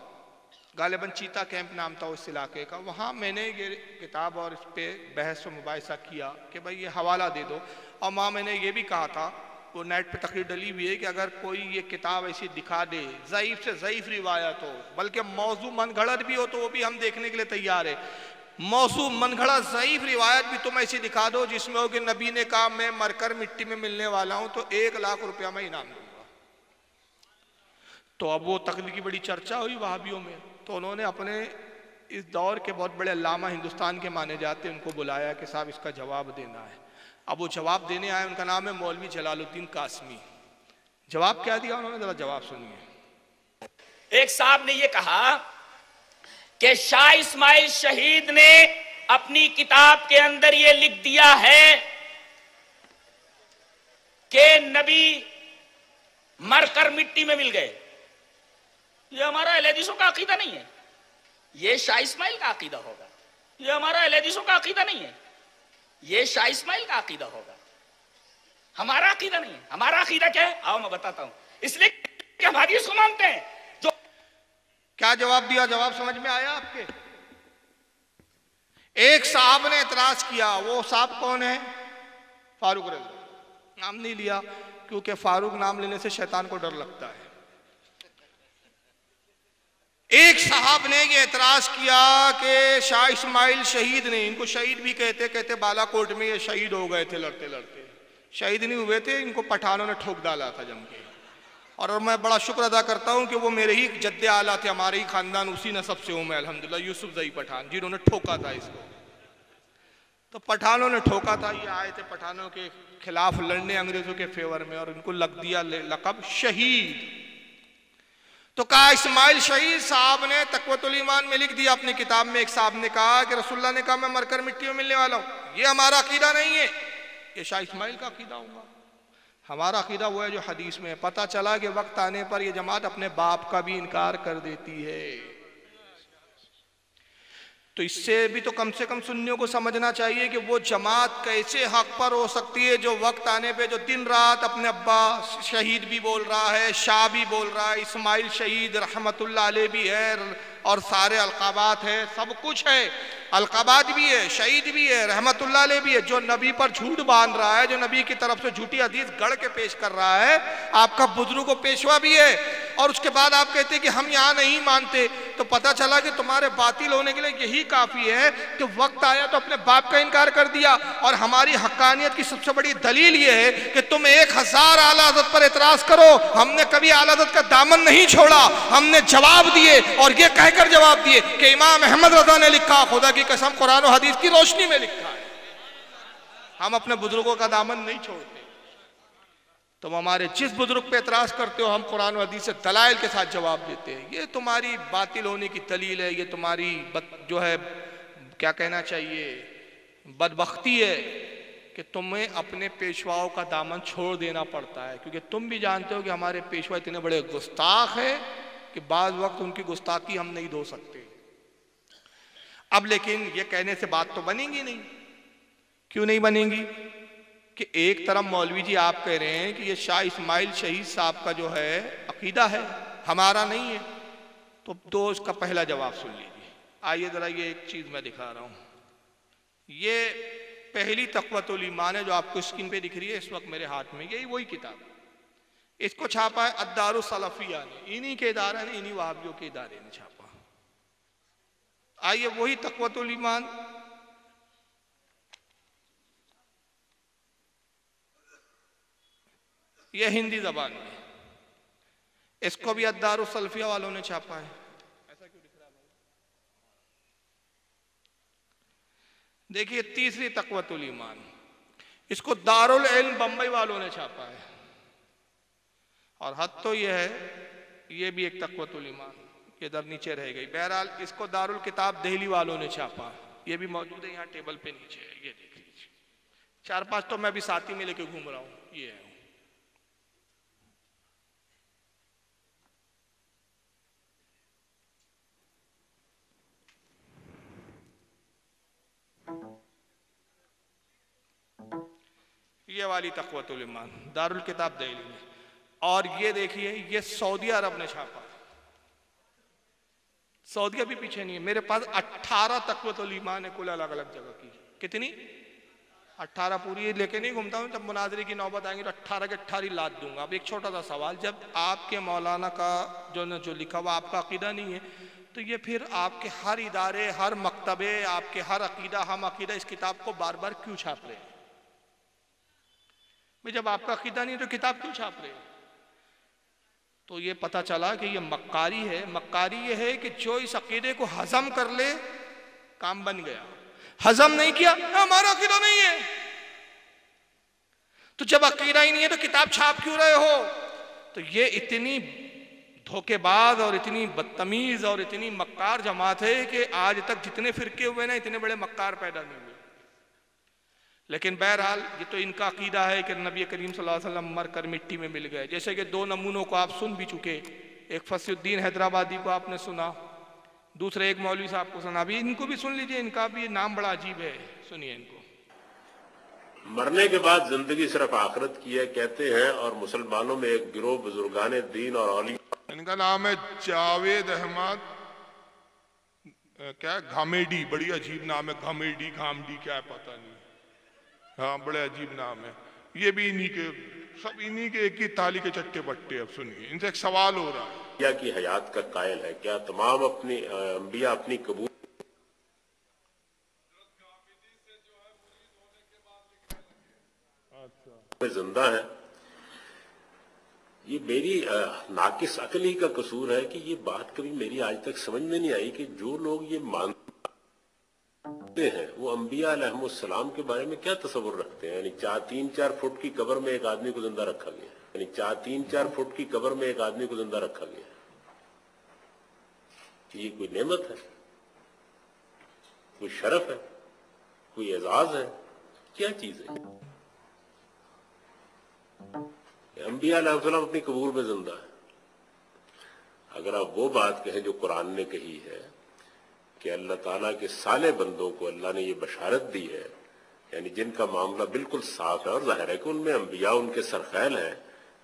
S2: غالباً چیتا کیمپ نام تھا اس علاقے کا۔ وہاں میں نے یہ کتاب اور اس پہ بحث و مباحثہ کیا کہ بھائی یہ حوالہ دے دو، اور وہاں میں نے یہ بھی کہا تھا، وہ نیٹ پہ تقریر ڈلی ہوئی ہے، کہ اگر کوئی یہ کتاب ایسی دکھا دے ضعیف سے ضعیف روایت ہو، بلکہ موضوع من گھڑت بھی ہو تو وہ بھی ہم دیکھنے کے لیے تیار ہے، موضوع من گھڑت ضعیف روایت بھی تم ایسی دکھا دو جس میں ہو کہ نبی نے کہا میں مر کر مٹی میں ملنے والا ہوں، تو 1 لاکھ روپیہ میں انعام دوں گا۔ تو اب وہ تقریر کی بڑی چرچا ہوئی وہابیوں میں، تو انہوں نے اپنے اس دور کے بہت بڑے علامہ ہندوستان کے مانے جاتے ان کو بلایا کہ صاحب اس کا جواب دینا ہے۔ اب وہ جواب دینے آئے، ان کا نام ہے مولوی جلال الدین قاسمی۔ جواب کیا دیا انہوں نے، ذرا جواب سنیے۔
S5: ایک صاحب نے یہ کہا کہ شاہ اسماعیل شہید نے اپنی کتاب کے اندر یہ لکھ دیا ہے کہ نبی مر کر مٹی میں مل گئے۔ یہ ہمارا اہل حدیثوں کا عقیدہ نہیں ہے، یہ شاہ اسماعیل کا عقیدہ ہوگا۔ یہ ہمارا اہل حدیثوں کا عقیدہ نہیں ہے، یہ شاہ اسماعیل کا عقیدہ ہوگا، ہمارا عقیدہ نہیں ہے۔ ہمارا عقیدہ کیا ہے؟ آؤ میں بتاتا ہوں۔ اس لیے کہ ہم حدیث کو مانتے ہیں۔ جو
S2: کیا جواب دیا؟ جواب سمجھ میں آیا آپ کے؟ ایک صاحب نے اعتراض کیا، وہ صاحب کون ہے؟ فاروق رضا۔ نام نہیں لیا کیونکہ فاروق نام لینے سے شیطان کو ڈر لگتا ہے۔ ایک صاحب نے یہ اعتراض کیا کہ شاہ اسماعیل شہید نے، ان کو شہید بھی کہتے بالا کوٹ میں یہ شہید ہو گئے تھے لڑتے لڑتے، شہید نہیں ہوئے تھے، ان کو پٹھانوں نے ٹھوک ڈالا تھا جم کے۔ اور میں بڑا شکر ادا کرتا ہوں کہ وہ میرے ہی جد اعلیٰ تھے، ہمارے ہی خاندان، اسی نسب سے ہوں میں الحمدللہ، یوسف زئی پٹھان، جنہوں نے ٹھوکا تھا اس کو۔ تو پٹھانوں نے ٹھوکا تھا، یہ آئے تھے پٹھانوں کے خلاف لڑنے انگریزوں کے فیور میں، اور ان کو لگ دیا لقب شہید۔ تو کہا اسماعیل شہید صاحب نے تقویۃ الایمان میں لکھ دیا اپنی کتاب میں، ایک صاحب نے کہا کہ رسول اللہ نے کہا میں مر کر مٹی میں ملنے والا ہوں، یہ ہمارا عقیدہ نہیں ہے، یہ شاہ اسماعیل کا عقیدہ ہوگا۔ ہمارا عقیدہ وہ ہے جو حدیث میں پتہ چلا کہ وقت آنے پر یہ جماعت اپنے باپ کا بھی انکار کر دیتی ہے۔ تو اس سے بھی تو کم سے کم سنیوں کو سمجھنا چاہیے کہ وہ جماعت کیسے حق پر ہو سکتی ہے جو وقت آنے پہ جو دن رات اپنے ابا شہید بھی بول رہا ہے، شاہ بھی بول رہا ہے، اسماعیل شہید رحمت اللہ علیہ بھی ہے، اور سارے القابات ہے، سب کچھ ہے، القابات بھی ہے، شہید بھی ہے، رحمت اللہ علیہ بھی ہے، جو نبی پر جھوٹ باندھ رہا ہے، جو نبی کی طرف سے جھوٹی حدیث گڑھ کے پیش کر رہا ہے، آپ کا بزرگ و پیشوا بھی ہے، اور اس کے بعد آپ کہتے ہیں کہ ہم یہاں نہیں مانتے، تو پتہ چلا کہ تمہارے باطل ہونے کے لیے یہی کافی ہے کہ وقت آیا تو اپنے باپ کا انکار کر دیا۔ اور ہماری حقانیت کی سب سے بڑی دلیل یہ ہے کہ تم 1000 اعلیٰ حضرت پر اعتراض کرو، ہم نے کبھی اعلیٰ حضرت کا دامن نہیں چھوڑا، ہم نے جواب دیے، اور یہ کہہ کر جواب دیے کہ امام احمد رضا نے لکھا، خدا کی قسم قرآن و حدیث کی روشنی میں لکھا ہے، ہم اپنے بزرگوں کا دامن نہیں چھوڑتے۔ تم ہمارے جس بزرگ پہ اعتراض کرتے ہو ہم قرآن و حدیث سے دلائل کے ساتھ جواب دیتے ہیں۔ یہ تمہاری باطل ہونے کی دلیل ہے، یہ تمہاری جو ہے کیا کہنا چاہیے بدبختی ہے کہ تمہیں اپنے پیشواؤں کا دامن چھوڑ دینا پڑتا ہے، کیونکہ تم بھی جانتے ہو کہ ہمارے پیشوا اتنے بڑے گستاخ ہیں کہ بعض وقت ان کی گستاخی ہم نہیں دھو سکتے۔ اب لیکن یہ کہنے سے بات تو بنے گی نہیں، کیوں نہیں بنے گی؟ کہ ایک طرف مولوی جی آپ کہہ رہے ہیں کہ یہ شاہ اسماعیل شہید صاحب کا جو ہے عقیدہ ہے، ہمارا نہیں ہے، تو اس کا پہلا جواب سن لیجیے۔ آئیے ذرا یہ ایک چیز میں دکھا رہا ہوں، یہ پہلی تقویۃ الایمان ہے جو آپ کو اسکرین پہ دکھ رہی ہے اس وقت میرے ہاتھ میں، یہی وہی کتاب ہے، اس کو چھاپا ہے الدار السلفیہ نے، انہی کے ادارے نے، انہی وہابیوں کے ادارے نے چھاپا۔ آئیے وہی تقویۃ الایمان، یہ ہندی زبان میں، اس کو بھی الدار السلفیہ والوں نے چھاپا ہے۔ ایسا کیوں دکھ رہا ہے؟ دیکھیے تیسری تقویت الایمان، اس کو دارالعلم بمبئی والوں نے چھاپا ہے، اور حد تو یہ ہے یہ بھی ایک تقویت الایمان، یہ ادھر نیچے رہ گئی۔ بہرحال اس کو دارالکتاب دہلی والوں نے چھاپا، یہ بھی موجود ہے یہاں ٹیبل پہ نیچے ہے، یہ دیکھ لیجیے۔ 4-5 تو میں بھی ساتھی میں لے کے گھوم رہا ہوں، یہ ہے۔ یہ والی تقویت الایمان دارالکتاب دہلی میں، اور یہ دیکھیے یہ سعودی عرب نے چھاپا، سعودیہ بھی پیچھے نہیں ہے۔ میرے پاس 18 تقویت الایمان ہے کل الگ الگ جگہ کی۔ کتنی؟ 18 پوری لے کے نہیں گھومتا ہوں، جب مناظرے کی نوبت آئیں گی تو 18 کے 18 لاد دوں گا۔ اب ایک چھوٹا سا سوال، جب آپ کے مولانا کا جو لکھا ہوا آپ کا عقیدہ نہیں ہے، تو یہ پھر آپ کے ہر ادارے، ہر مکتبے، آپ کے ہر عقیدہ ہم عقیدہ اس کتاب کو بار بار کیوں چھاپ رہے ہیں؟ جب آپ کا عقیدہ نہیں تو کتاب کیوں چھاپ رہے ہیں؟ تو یہ پتہ چلا کہ یہ مکاری ہے۔ مکاری یہ ہے کہ جو اس عقیدے کو ہضم کر لے کام بن گیا، ہضم نہیں کیا ہمارا عقیدہ نہیں ہے۔ تو جب عقیدہ ہی نہیں ہے تو کتاب چھاپ کیوں رہے ہو؟ تو یہ اتنی دھوکے باز اور اتنی بدتمیز اور اتنی مکار جماعت ہے کہ آج تک جتنے فرقے ہوئے نا اتنے بڑے مکار پیدا نہیں ہوئے۔ لیکن بہرحال یہ تو ان کا عقیدہ ہے کہ نبی کریم صلی اللہ علیہ وسلم مر کر مٹی میں مل گئے، جیسے کہ 2 نمونوں کو آپ سن بھی چکے، ایک فصیح الدین حیدرآبادی کو آپ نے سنا، دوسرے ایک مولوی صاحب کو سنا۔ ابھی ان کو بھی سن لیجئے، ان کا بھی نام بڑا عجیب ہے، سنیے ان کو۔
S6: مرنے کے بعد زندگی صرف آخرت کی ہے کہتے ہیں، اور مسلمانوں میں ایک گروہ بزرگان دین اور اولیاء،
S1: ان کا نام ہے جاوید احمد کیا گھامیڈی، بڑی عجیب نام ہے، گھامیڈی گھامڈی کیا ہے پتہ نہیں، ہاں بڑے عجیب نام ہے۔ یہ بھی انہی کے، سب انہی کے ایک ہی تالی کے چٹے بٹے۔ اب سنیے ان سے ایک سوال ہو رہا ہے،
S6: کی حیات کا قائل ہے، کیا تمام اپنی انبیاء اپنی قبول میں زندہ ہیں؟ یہ میری ناقص عقل ہی کا قصور ہے کہ یہ بات کبھی میری آج تک سمجھ میں نہیں آئی کہ جو لوگ یہ مانتے ہیں وہ انبیاء علیہ السلام کے بارے میں کیا تصور رکھتے ہیں۔ یعنی 3-4 فٹ کی قبر میں ایک آدمی کو زندہ رکھا گیا، یعنی 3-4 فٹ کی قبر میں ایک آدمی کو زندہ رکھا گیا، یہ کوئی نعمت ہے، کوئی شرف ہے، کوئی اعزاز ہے، کیا چیز ہے؟ انبیاء علیہ السلام اپنی قبور میں زندہ ہے۔ اگر آپ وہ بات کہیں جو قرآن نے کہی ہے کہ اللہ تعالیٰ کے صالح بندوں کو اللہ نے یہ بشارت دی ہے، یعنی جن کا معاملہ بالکل صاف ہے، اور ظاہر ہے کہ ان میں انبیاء ان کے سرخیل ہیں،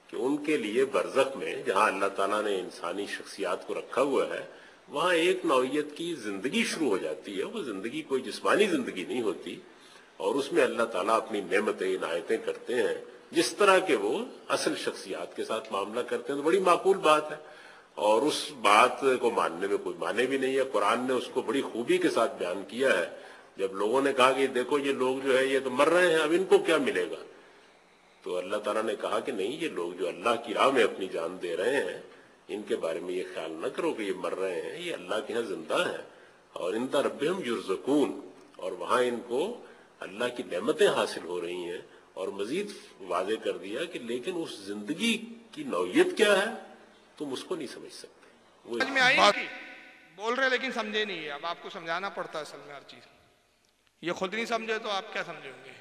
S6: کہ ان کے لیے برزخ میں جہاں اللہ تعالیٰ نے انسانی شخصیات کو رکھا ہوا ہے وہاں ایک نوعیت کی زندگی شروع ہو جاتی ہے۔ وہ زندگی کوئی جسمانی زندگی نہیں ہوتی، اور اس میں اللہ تعالیٰ اپنی نعمتیں عنایتیں کرتے ہیں جس طرح کہ وہ اصل شخصیات کے ساتھ معاملہ کرتے ہیں۔ تو بڑی معقول بات ہے، اور اس بات کو ماننے میں کوئی معنی بھی نہیں ہے۔ قرآن نے اس کو بڑی خوبی کے ساتھ بیان کیا ہے۔ جب لوگوں نے کہا کہ دیکھو یہ لوگ جو ہے یہ تو مر رہے ہیں، اب ان کو کیا ملے گا، تو اللہ تعالیٰ نے کہا کہ نہیں، یہ لوگ جو اللہ کی راہ میں اپنی جان دے رہے ہیں ان کے بارے میں یہ خیال نہ کرو کہ یہ مر رہے ہیں، یہ اللہ کے ہاں زندہ ہیں، اور عند ربہم یرزقون، اور وہاں ان کو اللہ کی نعمتیں حاصل ہو رہی ہیں۔ اور مزید واضح کر دیا کہ لیکن اس زندگی کی نوعیت کیا ہے تم اس کو نہیں سمجھ سکتے۔ وہ
S2: سمجھ میں آئی کہ بول رہے لیکن سمجھے نہیں ہے، اب آپ کو سمجھانا پڑتا ہے اصل میں ہر چیز، یہ خود نہیں سمجھے تو آپ کیا سمجھیں گے۔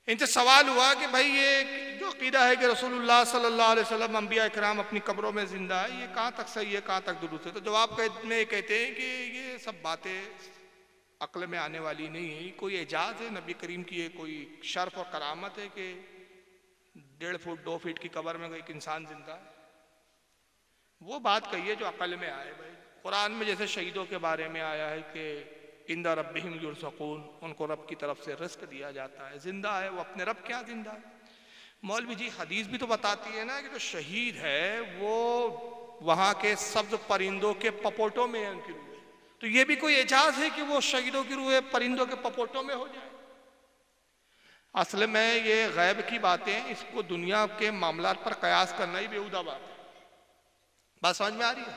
S2: ان سے سوال ہوا کہ بھائی یہ جو عقیدہ ہے کہ رسول اللہ صلی اللہ علیہ وسلم انبیاء کرام اپنی قبروں میں زندہ ہے، یہ کہاں تک صحیح ہے کہاں تک درست ہے؟ تو جواب میں کہتے ہیں کہ یہ سب باتیں عقل میں آنے والی نہیں ہے، کوئی اعجاز ہے نبی کریم کی، یہ کوئی شرف اور کرامت ہے کہ 1.5 فٹ 2 فٹ کی قبر میں ایک انسان زندہ ہے؟ وہ بات کہیے جو عقل میں آئے۔ بھائی قرآن میں جیسے شہیدوں کے بارے میں آیا ہے کہ عند ربہم یرزقون، ان کو رب کی طرف سے رزق دیا جاتا ہے، زندہ ہے وہ اپنے رب کیا زندہ ہے؟ مولوی جی حدیث بھی تو بتاتی ہے نا کہ جو شہید ہے وہ وہاں کے سبز پرندوں کے پپوٹوں میں ہے ان کی روح، تو یہ بھی کوئی اعجاز ہے کہ وہ شہیدوں کی روح پرندوں کے پپوٹوں میں ہو جائے؟ اصل میں یہ غیب کی باتیں، اس کو دنیا کے معاملات پر قیاس کرنا ہی بیہودہ بات ہے۔ بات سمجھ میں آ رہی ہے؟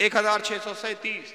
S2: 1637।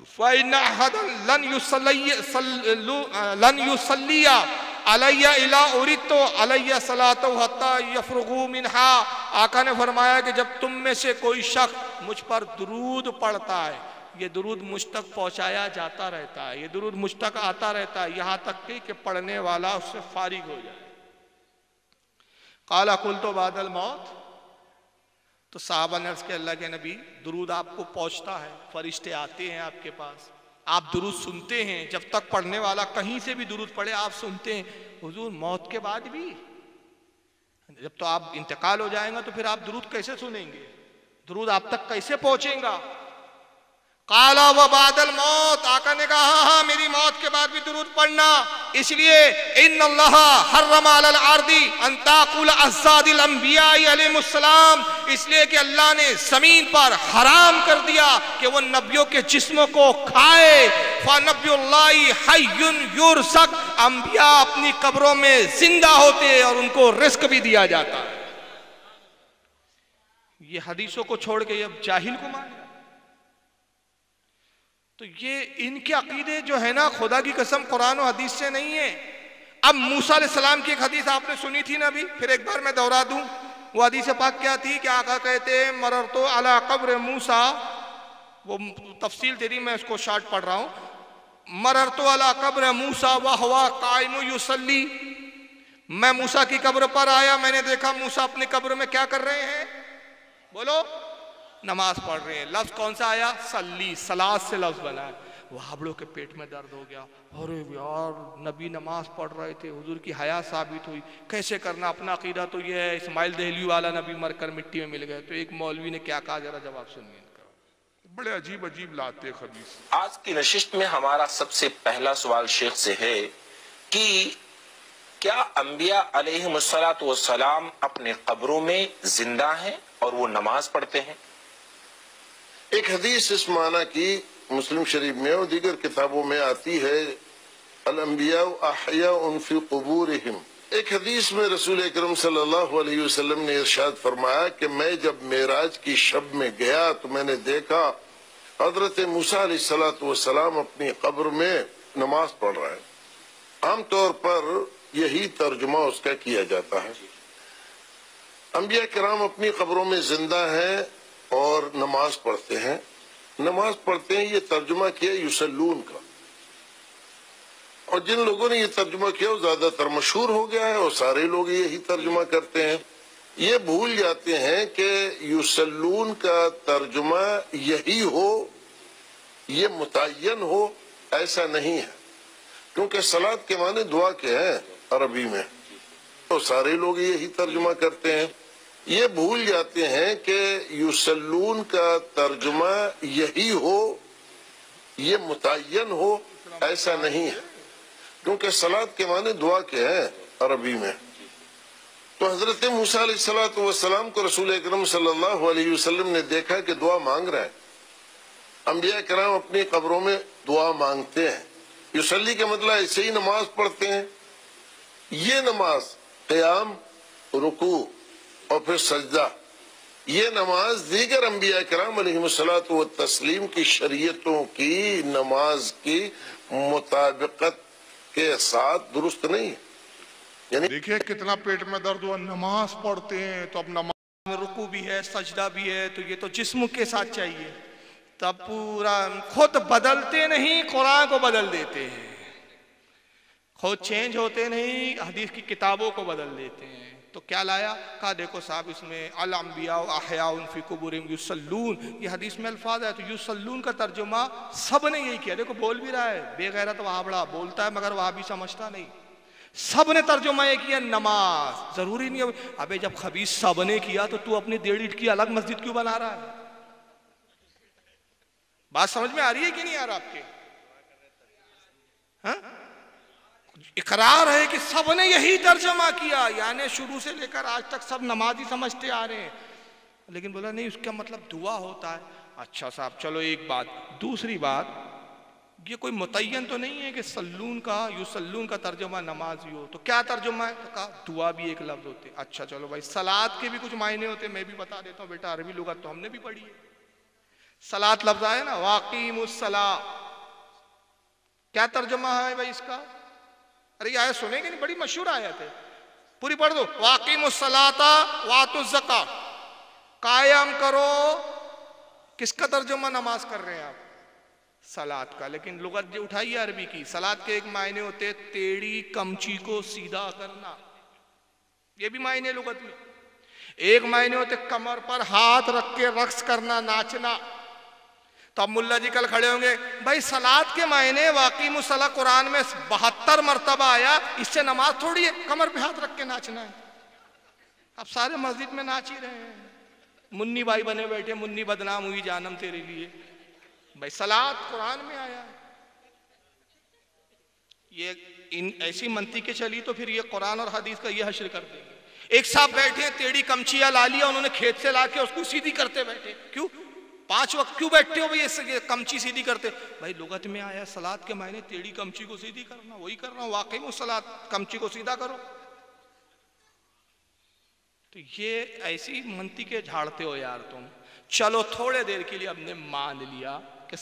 S2: فَإِنَّ أَحَدًا لَنْ يُصَلِّيَ عَلَيَّ إِلَّا أُرِدْتُ عَلَيَّ صَلَاتُهُ حَتَّى يَفْرُغُوا مِنْهَا۔ آقا نے فرمایا کہ جب تم میں سے کوئی شخص مجھ پر درود پڑھتا ہے، یہ درود مجھ تک پہنچایا جاتا رہتا ہے، یہ درود مجھ تک آتا رہتا ہے، یہاں تک کہ پڑھنے والا اس سے فارغ ہو جائے۔ قَالَ قُلْتُ بَعْدَ الْمَوْتِ، تو صحابہ نے عرض کیا اللہ کے نبی درود آپ کو پہنچتا ہے، فرشتے آتے ہیں آپ کے پاس، آپ درود سنتے ہیں، جب تک پڑھنے والا کہیں سے بھی درود پڑھے آپ سنتے ہیں، حضور موت کے بعد بھی؟ جب تو آپ انتقال ہو جائیں گا تو پھر آپ درود کیسے سنیں گے؟ درود آپ تک کیسے پہنچیں گا؟ قَالَ وَبَعْدَ الْمَوْتِ، آقا نے کہا ہاں میری موت کے بعد بھی درود پڑھنا، اس لیے اِنَّ اللَّهَ حَرَّمَ عَلَى الْأَرْضِ أَن تَأْكُلَ أَجْسَادِ الْأَنْبِيَاءِ عَلَيْهِمُ السَّلَامِ، اس لیے کہ اللہ نے زمین پر حرام کر دیا کہ وہ نبیوں کے جسموں کو کھائے۔ فَنَبِيُّ اللَّهِ حَيٌّ يُرْزَقُ، انبیاء اپنی قبروں میں زندہ ہوتے اور ان کو رزق بھی دیا جاتا ہے۔ یہ حدیثوں کو چھوڑ کے اب جاہل کو مانے، تو یہ ان کے عقیدے جو ہے نا خدا کی قسم قرآن و حدیث سے نہیں ہے۔ اب موسیٰ علیہ السلام کی ایک حدیث آپ نے سنی تھی نا ابھی، پھر ایک بار میں دہرا دوں، وہ حدیث پاک کیا تھی کہ آقا کہتے مررتو علی قبر موسیٰ، وہ تفصیل تیری میں اس کو شارٹ پڑھ رہا ہوں، مررتو علی قبر موسیٰ وہو قائم یصلی، میں موسیٰ کی قبر پر آیا، میں نے دیکھا موسیٰ اپنی قبر میں کیا کر رہے ہیں؟ بولو، نماز پڑھ رہے ہیں۔ لفظ کون سا آیا؟ صلی، صلاۃ سے لفظ بنا ہے۔ وہابڑوں کے پیٹ میں درد ہو گیا، ارے یار نبی نماز پڑھ رہے تھے، حضور کی حیا ثابت ہوئی، کیسے کرنا؟ اپنا عقیدہ تو یہ ہے اسماعیل دہلوی والا نبی مر کر مٹی میں مل گئے۔ تو ایک مولوی نے کیا کہا، ذرا جواب سنیے ان کا،
S1: بڑے عجیب عجیب لاتے خبیث۔
S7: آج کی نشست میں ہمارا سب سے پہلا سوال شیخ سے ہے کہ کیا انبیاء علیہم السلام اپنے قبروں میں زندہ ہیں اور وہ نماز پڑھتے ہیں؟
S8: ایک حدیث اس معنی کی مسلم شریف میں اور دیگر کتابوں میں آتی ہے، الانبیاء احیاء فی قبورہم۔ ایک حدیث میں رسول اکرم صلی اللہ علیہ وسلم نے ارشاد فرمایا کہ میں جب معراج کی شب میں گیا تو میں نے دیکھا حضرت موسیٰ علیہ السلام اپنی قبر میں نماز پڑھ رہے ہیں۔ عام طور پر یہی ترجمہ اس کا کیا جاتا ہے، انبیاء کرام اپنی قبروں میں زندہ ہیں اور نماز پڑھتے ہیں۔ نماز پڑھتے ہیں یہ ترجمہ کیا یصلون کا، اور جن لوگوں نے یہ ترجمہ کیا وہ زیادہ تر مشہور ہو گیا ہے اور سارے لوگ یہی ترجمہ کرتے ہیں۔ یہ بھول جاتے ہیں کہ یصلون کا ترجمہ یہی ہو، یہ متعین ہو، ایسا نہیں ہے، کیونکہ صلاۃ کے معنی دعا کے ہیں عربی میں، تو سارے لوگ یہی ترجمہ کرتے ہیں۔ یہ بھول جاتے ہیں کہ یصلون کا ترجمہ یہی ہو، یہ متعین ہو، ایسا نہیں ہے، کیونکہ صلاۃ کے معنی دعا کے ہیں عربی میں۔ تو حضرت موسیٰ علیہ السلام کو رسول اکرم صلی اللہ علیہ وسلم نے دیکھا کہ دعا مانگ رہے ہیں۔ انبیاء کرام اپنی قبروں میں دعا مانگتے ہیں۔ یصلی کا مطلب ایسے ہی نماز پڑھتے ہیں۔ یہ نماز قیام، رکوع اور پھر سجدہ، یہ نماز دیگر انبیاء کرام علیہ السلام کی شریعتوں کی نماز کی مطابقت کے ساتھ درست نہیں ہے۔ یعنی
S1: دیکھیں کتنا پیٹ میں درد ہوا، نماز پڑھتے ہیں تو اب نماز
S2: میں رکوع بھی ہے، سجدہ بھی ہے، تو یہ تو جسم کے ساتھ چاہیے، تب پورا خود بدلتے نہیں، قرآن کو بدل دیتے ہیں، خود چینج ہوتے نہیں، حدیث کی کتابوں کو بدل دیتے ہیں۔ تو کیا لایا؟ کہا دیکھو صاحب اس میں الانبیاء احیاء فی قبورہم یصلون، یہ حدیث میں الفاظ ہے، تو یصلون کا ترجمہ سب نے یہی کیا۔ دیکھو بول بھی رہا ہے بے غیرت وہابڑا، بولتا ہے مگر وہابی سمجھتا نہیں، سب نے ترجمہ یہ کیا نماز۔ ضروری نہیں ہے ابے جب خبیث سب نے کیا تو تو اپنی 1.5 اینٹ کی الگ مسجد کیوں بنا رہا ہے؟ بات سمجھ میں آ رہی ہے کہ نہیں آ رہا آپ کے؟ ہاں اقرار ہے کہ سب نے یہی ترجمہ کیا، یعنی شروع سے لے کر آج تک سب نمازی سمجھتے آ رہے ہیں، لیکن بولا نہیں اس کا مطلب دعا ہوتا ہے۔ اچھا صاحب چلو ایک بات، دوسری بات یہ کوئی متعین تو نہیں ہے کہ سلون کا یسلون کا ترجمہ نمازی ہو، تو کیا ترجمہ ہے؟ تو کہا دعا بھی ایک لفظ ہوتے۔ اچھا چلو بھائی صلاۃ کے بھی کچھ معنی ہوتے، میں بھی بتا دیتا ہوں بیٹا، عربی لغت تو ہم نے بھی پڑھی ہے۔ سلات لفظ آیا نا، واقیم الصلاۃ، کیا ترجمہ ہے بھائی اس کا؟ ارے یہ آیت سنیں گے نہیں، بڑی مشہور آیت ہے، پوری پڑھ دو. واقیم الصلاۃ وآتوا الزکاۃ، قائم کرو. کس کا ترجمہ نماز کر رہے ہیں آپ؟ سلات کا. لیکن لغت جو اٹھائیے عربی کی، سلات کے ایک معنی ہوتے ٹیڑھی کمچی کو سیدھا کرنا، یہ بھی معنی لغت میں. ایک معنی ہوتے کمر پر ہاتھ رکھ کے رقص کرنا، ناچنا. تو اب ملا جی کل کھڑے ہوں گے، بھائی سلات کے معنی واقیم الصلاۃ قرآن میں 72 مرتبہ آیا، اس سے نماز تھوڑی ہے کمر پہ ہاتھ رکھ کے ناچنا ہے. اب سارے مسجد میں ناچ ہی رہے ہیں، منی بھائی بنے بیٹھے، منی بدنام ہوئی جانم تیرے لیے. بھائی سلات قرآن میں آیا ہے. یہ ایسی منطقیں چلی تو پھر یہ قرآن اور حدیث کا یہ حشر کر دیں گے. ایک صاحب بیٹھے ہیں، ٹیڑھی کمچیاں لا لیا انہوں نے کھیت سے لا کے، اس کو سیدھی کرتے بیٹھے. کیوں 5 وقت کیوں بیٹھتے ہو بھائی اس سے کمچی سیدھی کرتے؟ بھائی لغت میں آیا سلات کے معنی ٹیڑھی کمچی کو سیدھی کرنا، وہی کر رہا ہوں، واقعی الصلاۃ، کمچی کو سیدھا کرو. تو یہ ایسی منطقیں جھاڑتے ہو یار تم. چلو تھوڑے دیر کے لیے ہم نے مان لیا کہ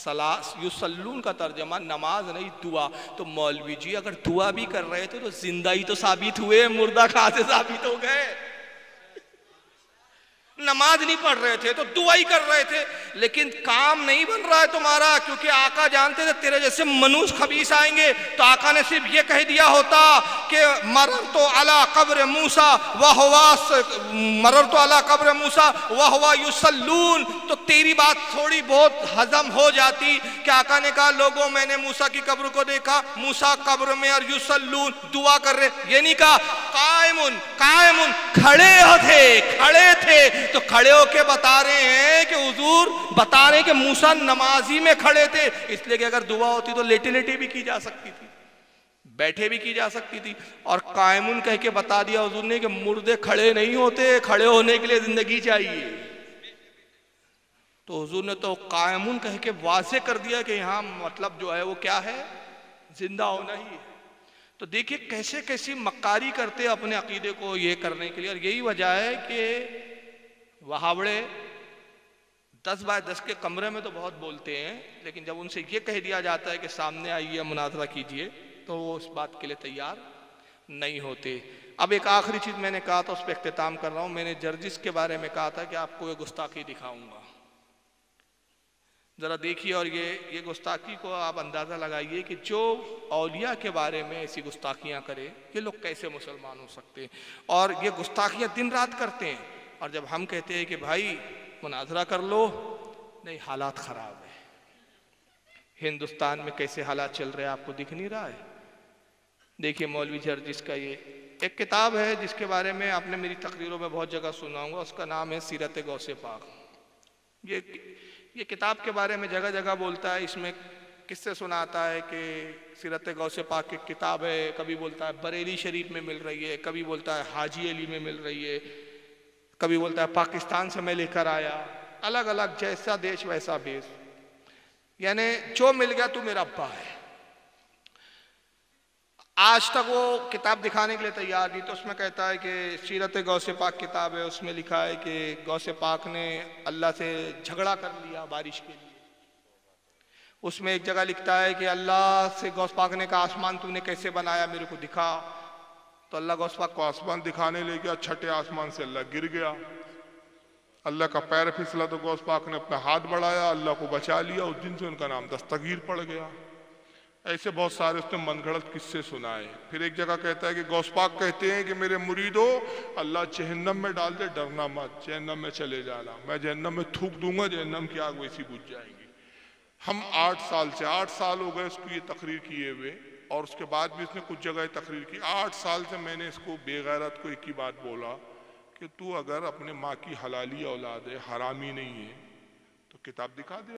S2: یصلون کا ترجمہ نماز نہیں دعا. تو مولوی جی اگر دعا بھی کر رہے تھے تو زندہ ہی تو ثابت ہوئے، مردہ کہاں سے ثابت ہو گئے؟ نماز نہیں پڑھ رہے تھے تو دعا ہی کر رہے تھے. لیکن کام نہیں بن رہا ہے تمہارا، کیونکہ آقا جانتے تھے تیرے جیسے منوس خبیث آئیں گے. تو آقا نے صرف یہ کہہ دیا ہوتا کہ مررت علی قبر موسیٰ وہو یصلون، تو تیری بات تھوڑی بہت ہضم ہو جاتی کہ آقا نے کہا لوگوں میں نے موسیٰ کی قبر کو دیکھا، موسیٰ قبر میں اور یصلون دعا کر رہے. یہ نہیں کہا قائمن کھڑے تھے. تو کھڑے ہو کے بتا رہے ہیں کہ حضور بتا رہے ہیں کہ موسیٰ نمازی میں کھڑے تھے. اس لیے کہ اگر دعا ہوتی تو لیٹے لیٹے بھی کی جا سکتی تھی، بیٹھے بھی کی جا سکتی تھی. اور قائمون کہہ کے بتا دیا حضور نے کہ مردے کھڑے نہیں ہوتے، کھڑے ہونے کے لیے زندگی چاہیے. تو حضور نے تو قائمون کہہ کے واضح کر دیا کہ یہاں مطلب جو ہے وہ کیا ہے، زندہ ہونا ہی ہے. تو دیکھیں کیسے کیسی مکاری کرتے اپنے عقیدے کو یہ کرنے کے لیے. اور یہی وجہ ہے کہ وہاوڑے 10 بائی 10 کے کمرے میں تو بہت بولتے ہیں، لیکن جب ان سے یہ کہہ دیا جاتا ہے کہ سامنے آئیے مناظرہ کیجئے تو وہ اس بات کے لیے تیار نہیں ہوتے. اب ایک آخری چیز میں نے کہا تھا، اس پہ اختتام کر رہا ہوں. میں نے جرجس کے بارے میں کہا تھا کہ آپ کو یہ گستاخی دکھاؤں گا، ذرا دیکھیے. اور یہ گستاخی کو آپ اندازہ لگائیے کہ جو اولیاء کے بارے میں ایسی گستاخیاں کرے یہ لوگ کیسے مسلمان ہو سکتے ہیں. اور یہ گستاخیاں دن رات کرتے ہیں. اور جب ہم کہتے ہیں کہ بھائی مناظرہ کر لو، نہیں حالات خراب ہیں. ہندوستان میں کیسے حالات چل رہے ہیں آپ کو دکھ نہیں رہا ہے؟ دیکھیے مولوی جرجس کا یہ ایک کتاب ہے جس کے بارے میں آپ نے میری تقریروں میں بہت جگہ سنا ہوگا، اس کا نام ہے سیرت غوث پاک. یہ کتاب کے بارے میں جگہ جگہ بولتا ہے، اس میں کس سے سناتا ہے کہ سیرت غوث پاک کی کتاب ہے. کبھی بولتا ہے بریلی شریف میں مل رہی ہے، کبھی بولتا ہے حاجی علی میں مل رہی ہے، کبھی بولتا ہے پاکستان سے میں لے کر آیا. الگ الگ جیسا دیش ویسا بیس، یعنی جو مل گیا تو میرا ابا ہے. آج تک وہ کتاب دکھانے کے لیے تیار نہیں. تو اس میں کہتا ہے کہ سیرت غوث پاک کتاب ہے، اس میں لکھا ہے کہ غوث پاک نے اللہ سے جھگڑا کر لیا بارش کے لیے. اس میں ایک جگہ لکھتا ہے کہ اللہ سے غوث پاک نے کہا آسمان تو نے کیسے بنایا میرے کو دکھا. تو اللہ غوث پاک
S1: کو آسمان دکھانے لے گیا، چھٹے آسمان سے اللہ گر گیا، اللہ کا پیر پھسلا تو غوث پاک نے اپنا ہاتھ بڑھایا، اللہ کو بچا لیا. اس دن سے ان کا نام دستگیر پڑ گیا. ایسے بہت سارے اس نے من گھڑت قصے سنائے. پھر ایک جگہ کہتا ہے کہ غوث پاک کہتے ہیں کہ میرے مریدو اللہ جہنم میں ڈال دے، ڈرنا مت، جہنم میں چلے جانا، میں جہنم میں تھوک دوں گا، جہنم کی آگ ویسی بجھ جائیں گی. ہم 8 سال ہو گئے اس کو یہ تقریر کیے ہوئے، اور اس کے بعد بھی اس نے کچھ جگہ تقریر کی. 8 سال سے میں نے اس کو بے غیرت کو ایک ہی بات بولا کہ تو اگر اپنے ماں کی حلالی اولاد ہے، حرامی نہیں ہے، تو کتاب دکھا دے.